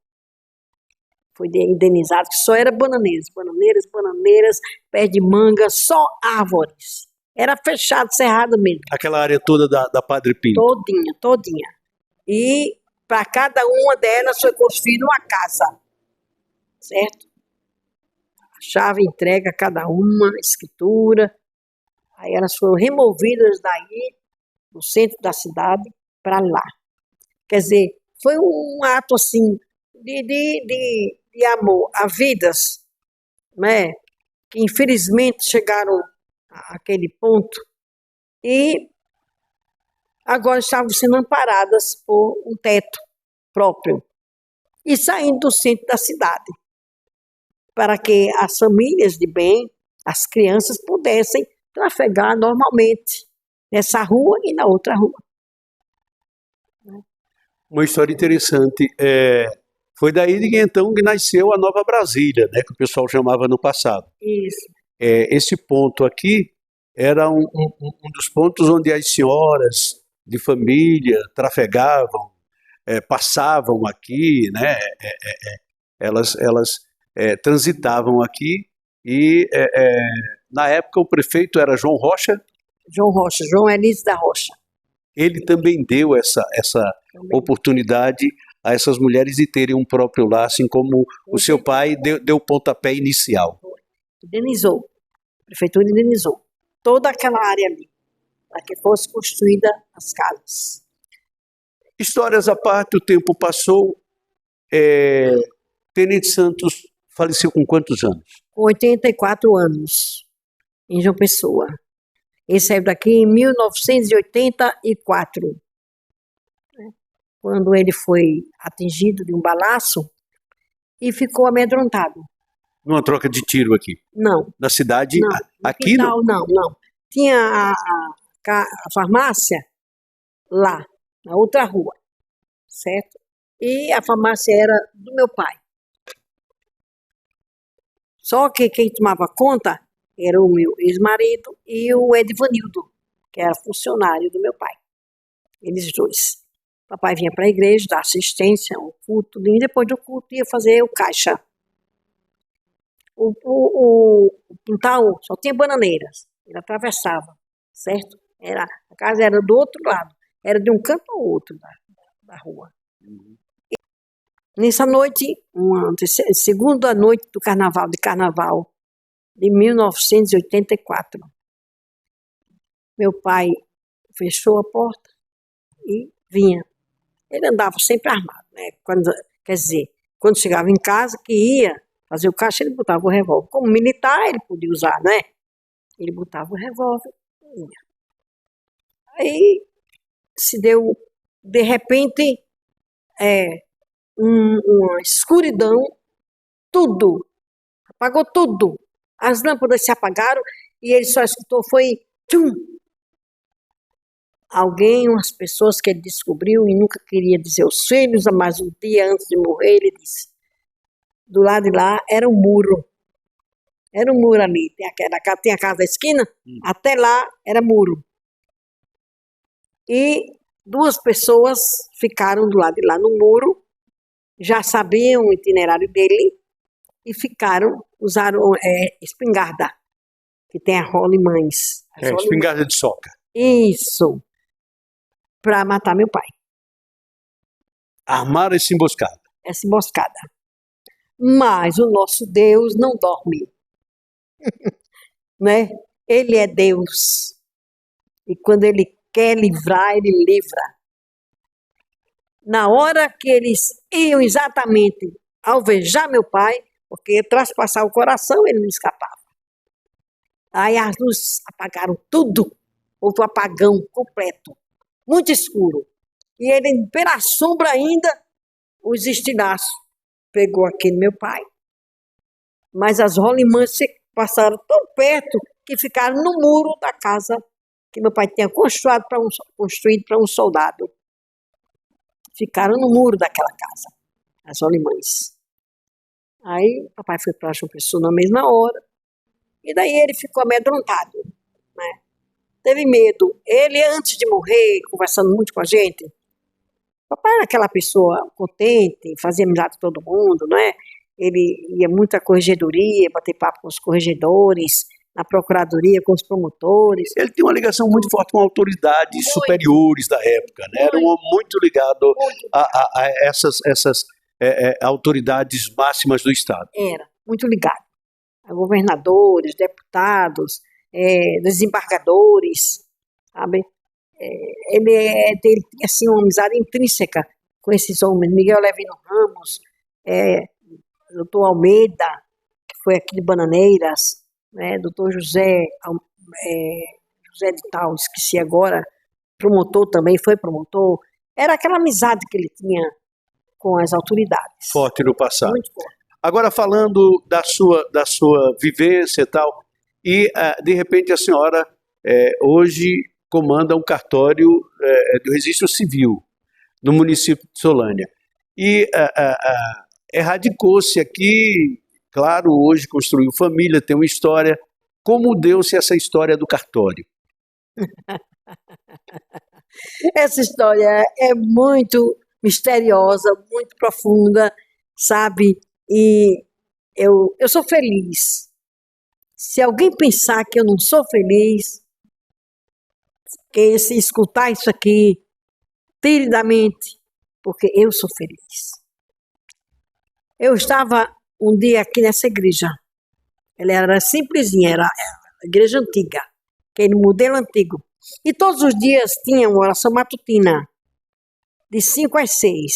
Foi indenizado, que só era bananeiras, pé de manga, só árvores. Era fechado, cerrado mesmo. Aquela área toda da Padre Pinto. Todinha. E para cada uma delas foi construída uma casa. Certo? A chave entrega a cada uma, a escritura. Aí elas foram removidas daí, do centro da cidade, para lá. Quer dizer, foi um ato assim de amor a vidas, né, que infelizmente chegaram àquele ponto e agora estavam sendo amparadas por um teto próprio e saindo do centro da cidade, para que as famílias de bem, as crianças pudessem trafegar normalmente nessa rua e na outra rua. Uma história interessante. Foi daí que então que nasceu a Nova Brasília, né, que o pessoal chamava no passado. Isso. Esse ponto aqui era um dos pontos onde as senhoras de família trafegavam, passavam aqui, né, elas transitavam aqui e na época o prefeito era João Rocha. João Elísio da Rocha. Ele também deu essa oportunidade a essas mulheres de terem um próprio lar, assim como o seu pai deu o pontapé inicial. Indenizou. A prefeitura indenizou toda aquela área ali, para que fosse construída as casas. Histórias à parte, o tempo passou. Tenente Santos faleceu com quantos anos? Com 84 anos, em João Pessoa. Ele saiu daqui em 1984. Quando ele foi atingido de um balaço e ficou amedrontado. Numa troca de tiro aqui? Não. Na cidade? Não. Aqui não? Não. Tinha a farmácia lá, na outra rua, certo? E a farmácia era do meu pai. Só que quem tomava conta era o meu ex-marido e o Edvanildo, que era funcionário do meu pai. Eles dois. O papai vinha para a igreja, dar assistência, um culto, e depois do culto ia fazer o caixa. O quintal só tinha bananeiras, ele atravessava, certo? A casa era do outro lado, era de um canto ao outro da rua. Nessa noite, segunda noite do carnaval de 1984, meu pai fechou a porta e vinha. Ele andava sempre armado, né? Quando chegava em casa, que ia fazer o caixa, ele botava o revólver. Como militar, ele podia usar, né? Ele botava o revólver e ia. Aí se deu, de repente, uma escuridão, tudo, apagou tudo. As lâmpadas se apagaram e ele só escutou, foi tchum. Alguém, umas pessoas que ele descobriu e nunca queria dizer aos filhos, mas um dia antes de morrer, ele disse, do lado de lá era um muro. Era um muro ali, tem a casa da esquina, até lá era muro. E duas pessoas ficaram do lado de lá no muro, já sabiam o itinerário dele e usaram espingarda, que tem a rolimães. Espingarda de soca. Isso, para matar meu pai. Armaram essa emboscada. Essa emboscada. Mas o nosso Deus não dorme. Né? Ele é Deus. E quando ele quer livrar, ele livra. Na hora que eles iam exatamente alvejar meu pai, porque traspassar o coração, ele não escapava. Aí as luzes apagaram tudo. Houve um apagão completo. Muito escuro. E ele, pela sombra ainda, os estilhaços. Pegou aquele meu pai. Mas as rolimãs passaram tão perto que ficaram no muro da casa que meu pai tinha construído para um soldado. Ficaram no muro daquela casa, as rolimãs. Aí papai foi para João Pessoa na mesma hora. E daí ele ficou amedrontado, né? Teve medo. Ele, antes de morrer, conversando muito com a gente, papai era aquela pessoa contente, fazia amizade com todo mundo, não é? Ele ia muito à corregedoria, bater papo com os corregedores, na procuradoria com os promotores. Ele tem uma ligação muito forte com autoridades superiores da época, né? Era um homem muito ligado a essas autoridades máximas do Estado. Era, muito ligado. A governadores, deputados, desembargadores, sabe? Ele tinha assim, uma amizade intrínseca com esses homens. Miguel Levino Ramos, doutor Almeida, que foi aqui de Bananeiras, né? Doutor José de Tal, esqueci agora, promotor também, foi promotor. Era aquela amizade que ele tinha com as autoridades. Forte no passado. Muito forte. Agora, falando da sua vivência e tal, e de repente a senhora hoje comanda um cartório do registro civil no município de Solânia. E erradicou-se aqui, claro, hoje construiu família, tem uma história. Como deu-se essa história do cartório? Essa história é muito misteriosa, muito profunda, sabe? E eu sou feliz. Se alguém pensar que eu não sou feliz, que se escutar isso aqui, tire da mente, porque eu sou feliz. Eu estava um dia aqui nessa igreja. Ela era simplesinha, era a igreja antiga, aquele modelo antigo. E todos os dias tinha uma oração matutina, de 5 às 6.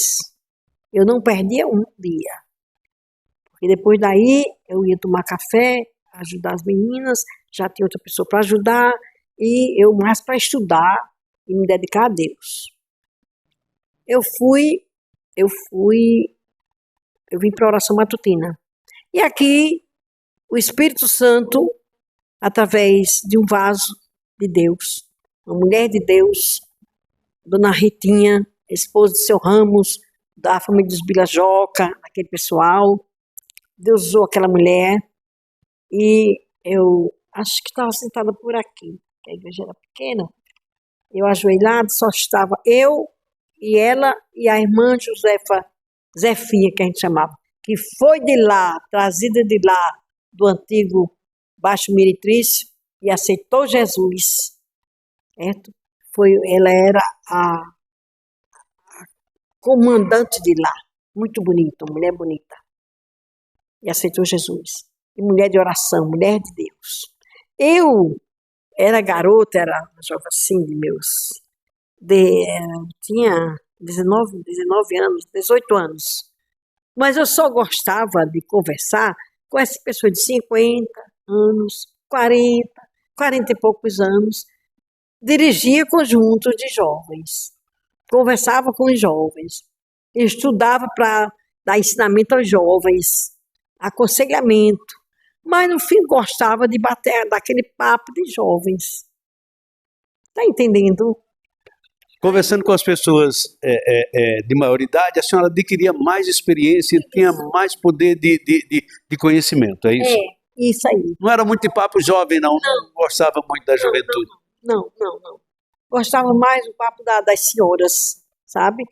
Eu não perdia um dia. E depois daí eu ia tomar café, ajudar as meninas, já tinha outra pessoa para ajudar, e eu mais para estudar e me dedicar a Deus. Eu vim para a oração matutina. E aqui, o Espírito Santo, através de um vaso de Deus, uma mulher de Deus, Dona Ritinha, esposa de seu Ramos, da família dos Bilajoca, aquele pessoal, Deus usou aquela mulher, e eu acho que estava sentada por aqui, que a igreja era pequena, eu ajoelhada, só estava eu e ela e a irmã Zefinha, que a gente chamava, que foi de lá, trazida de lá, do antigo Baixo Meretrício, e aceitou Jesus, certo? Ela era a comandante de lá, muito bonita, uma mulher bonita. E aceitou Jesus. E mulher de oração, mulher de Deus. Eu era garota, era jovem assim, tinha 19 anos, 18 anos. Mas eu só gostava de conversar com essas pessoas de 50 anos, 40 e poucos anos. Dirigia conjuntos de jovens, conversava com os jovens, estudava para dar ensinamento aos jovens, aconselhamento, mas no fim gostava de bater daquele papo de jovens. Está entendendo? Conversando com as pessoas de maior idade, a senhora adquiria mais experiência e tinha mais poder de conhecimento, é isso? É, isso aí. Não era muito de papo jovem, não gostava muito da juventude. Não. Gostava mais do papo das senhoras, sabe?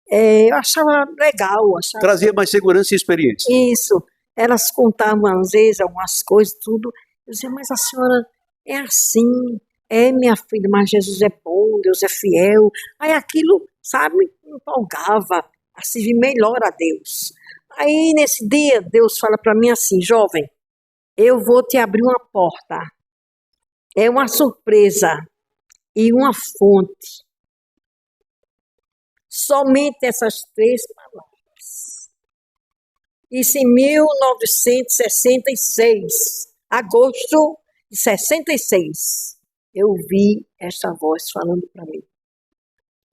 Eu achava legal. Trazia mais segurança e experiência. Isso. Elas contavam, às vezes, algumas coisas, tudo. Eu dizia, mas a senhora é assim. É, minha filha, mas Jesus é bom, Deus é fiel. Aí aquilo, sabe, me empolgava a servir melhor a Deus. Aí, nesse dia, Deus fala para mim assim, jovem, eu vou te abrir uma porta. É uma surpresa e uma fonte. Somente essas 3 palavras. Isso em 1966, agosto de 66, eu vi essa voz falando para mim.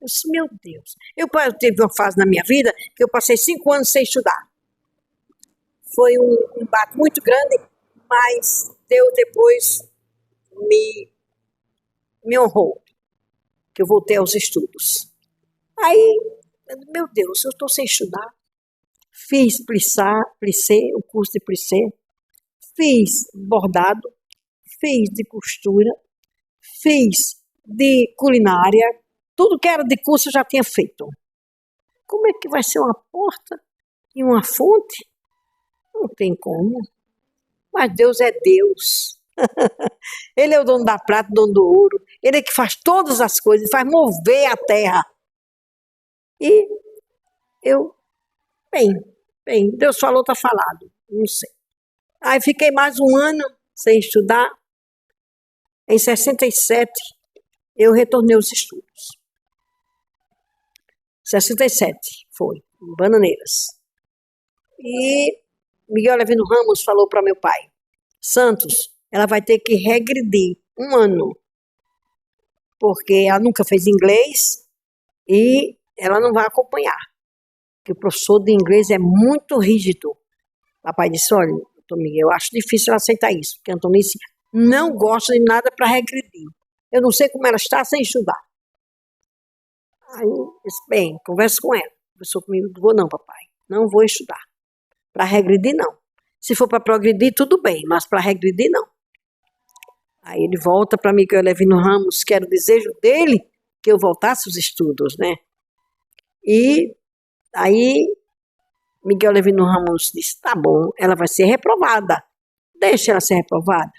Eu disse, meu Deus. Eu teve uma fase na minha vida que eu passei 5 anos sem estudar. Foi um embate muito grande, mas Deus depois me honrou, que eu voltei aos estudos. Aí, meu Deus, eu estou sem estudar. Fiz plissé, o curso de plissé, fiz bordado, fiz de costura, fiz de culinária, tudo que era de curso eu já tinha feito. Como é que vai ser uma porta e uma fonte? Não tem como. Mas Deus é Deus. Ele é o dono da prata, o dono do ouro. Ele é que faz todas as coisas, faz mover a terra. E eu, bem, Deus falou, está falado. Não sei. Aí fiquei mais um ano sem estudar. Em 67, eu retornei aos estudos. 67 foi, em Bananeiras. E Miguel Levino Ramos falou para meu pai, Santos, ela vai ter que regredir 1 ano, porque ela nunca fez inglês e ela não vai acompanhar, porque o professor de inglês é muito rígido. Papai disse, olha, doutor Miguel, eu acho difícil ela aceitar isso, porque a Antonice não gosta de nada para regredir. Eu não sei como ela está sem estudar. Aí eu disse, bem, conversa com ela. Conversou comigo, vou não, papai, não vou estudar. Para regredir, não. Se for para progredir, tudo bem, mas para regredir, não. Aí ele volta para Miguel Levino Ramos, que era o desejo dele que eu voltasse aos estudos, né? E aí Miguel Levino Ramos disse, tá bom, ela vai ser reprovada. Deixa ela ser reprovada.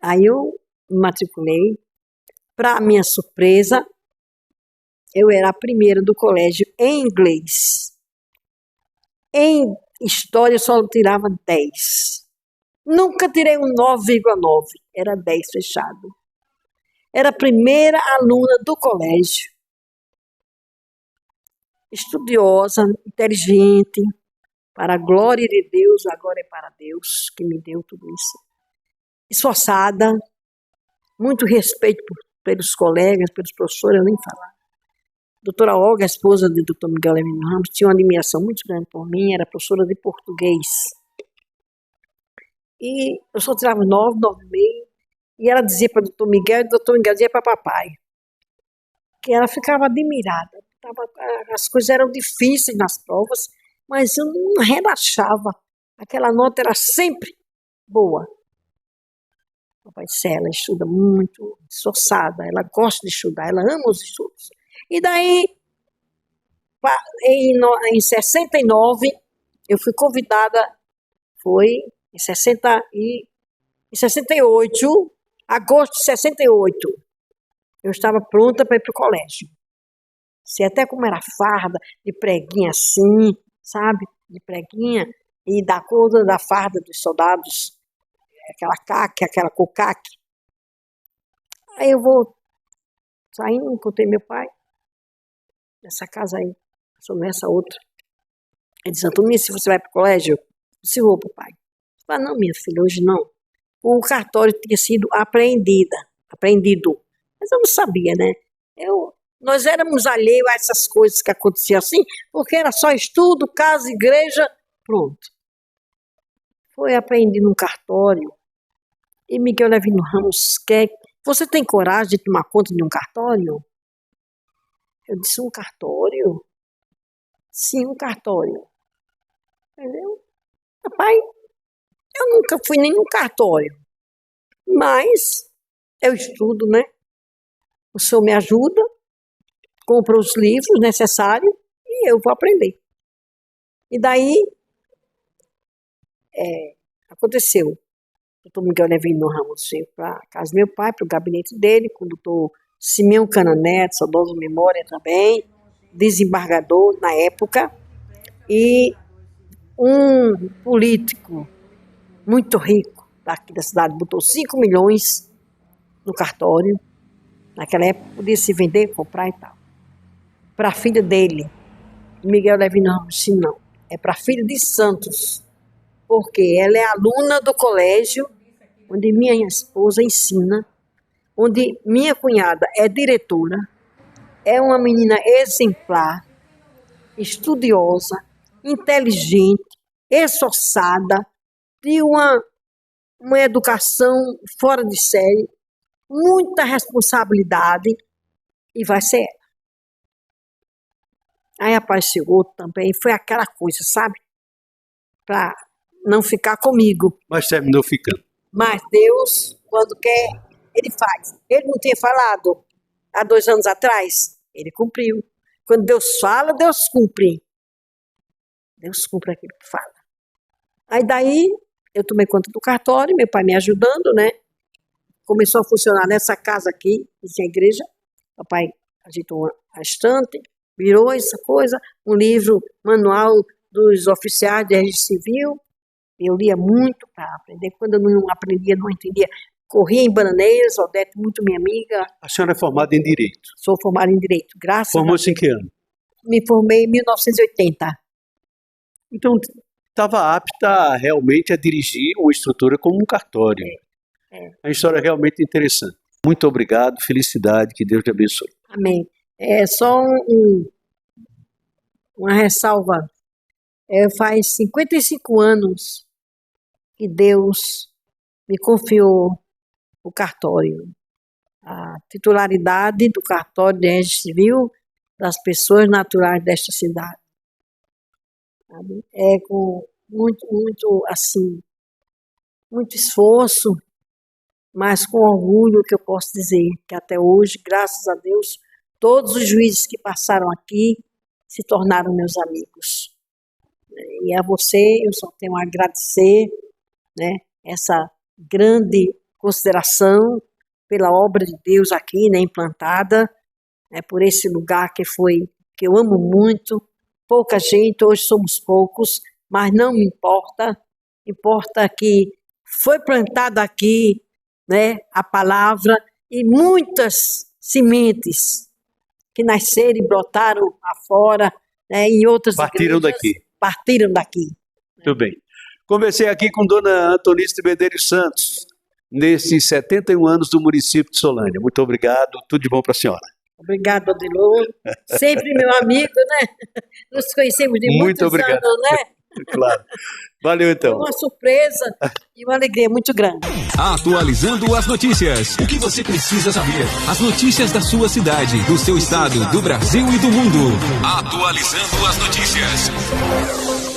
Aí eu me matriculei. Para minha surpresa, eu era a primeira do colégio em inglês. Em história eu só tirava 10. Nunca tirei um 9,9. Era 10 fechado. Era a primeira aluna do colégio. Estudiosa, inteligente, para a glória de Deus, agora é para Deus que me deu tudo isso. Esforçada, muito respeito pelos colegas, pelos professores, eu nem falar. Doutora Olga, a esposa do doutor Miguel Levino Ramos, tinha uma admiração muito grande por mim, era professora de português. E eu só tirava 9, 9,5, e ela dizia para o doutor Miguel, e o doutor Miguel dizia para papai, que ela ficava admirada. As coisas eram difíceis nas provas, mas eu não relaxava. Aquela nota era sempre boa. Papai disse, ela estuda muito, esforçada, ela gosta de estudar, ela ama os estudos. E daí, em 69, eu fui convidada, foi em 68, agosto de 68, eu estava pronta para ir para o colégio. Sei até como era a farda, de preguinha assim, sabe? De preguinha, e da cor da farda dos soldados, aquela caque, aquela cocaque. Aí eu vou saindo, encontrei meu pai, nessa casa aí, sou nessa outra. Ele disse, Antônio, se você vai para o colégio, se vou, papai. Eu falei, não, minha filha, hoje não. O cartório tinha sido apreendido. Mas eu não sabia, né? Nós éramos alheios a essas coisas que aconteciam assim, porque era só estudo, casa, igreja, pronto. Foi apreendido no cartório. E Miguel Levino Ramos quer... Você tem coragem de tomar conta de um cartório? Eu disse, um cartório? Sim, um cartório. Entendeu? Papai, eu nunca fui em nenhum cartório. Mas eu estudo, né? O senhor me ajuda, compra os livros necessários e eu vou aprender. E daí, aconteceu. O doutor Miguel Levino Ramos veio para a casa do meu pai, para o gabinete dele, com o doutor Simeão Cana Neto, saudosa memória também, desembargador na época, e um político muito rico daqui da cidade, botou 5 milhões no cartório. Naquela época podia se vender, comprar e tal. Para a filha dele, Miguel Levino Ramos, disse não, é para a filha de Santos, porque ela é aluna do colégio onde minha esposa ensina, onde minha cunhada é diretora, é uma menina exemplar, estudiosa, inteligente, esforçada, de uma educação fora de série, muita responsabilidade, e vai ser ela. Aí a paz chegou também, foi aquela coisa, sabe? Para não ficar comigo. Mas terminou ficando. Mas Deus, quando quer, Ele faz. Ele não tinha falado há 2 anos atrás? Ele cumpriu. Quando Deus fala, Deus cumpre. Deus cumpre aquilo que fala. Aí daí, eu tomei conta do cartório, meu pai me ajudando, né? Começou a funcionar nessa casa aqui, nessa igreja. O pai agitou a estante, virou essa coisa, um livro, manual dos oficiais de registro civil. Eu lia muito para aprender. Quando eu não aprendia, não entendia, corria em Bananeiras, Odete, muito minha amiga. A senhora é formada em Direito? Sou formada em Direito, graças a Deus. Formou-se em que ano? Me formei em 1980. Então, estava apta realmente a dirigir uma estrutura como um cartório. A história é realmente interessante. Muito obrigado, felicidade, que Deus te abençoe. Amém. É só uma ressalva. Faz 55 anos que Deus me confiou o cartório. A titularidade do cartório de registro civil das pessoas naturais desta cidade. É com muito, assim, muito esforço, mas com orgulho que eu posso dizer que até hoje, graças a Deus, todos os juízes que passaram aqui se tornaram meus amigos. E a você eu só tenho a agradecer, né, essa grande consideração pela obra de Deus aqui, né, implantada, né, por esse lugar que eu amo muito. Pouca gente, hoje somos poucos, mas não me importa. Importa que foi plantada aqui, né, a palavra, e muitas sementes que nasceram e brotaram afora, né, em outras Partiram igrejas. Partiram daqui. Muito bem. Conversei aqui com dona Antonice Medeiros Santos, nesses 71 anos do município de Solânia. Muito obrigado, tudo de bom para a senhora. Obrigado, Odilon. Sempre meu amigo, né? Nos conhecemos de muitos anos, né? Claro. Valeu, então. Foi uma surpresa e uma alegria muito grande. Atualizando as notícias. O que você precisa saber? As notícias da sua cidade, do seu estado, do Brasil e do mundo. Atualizando as notícias.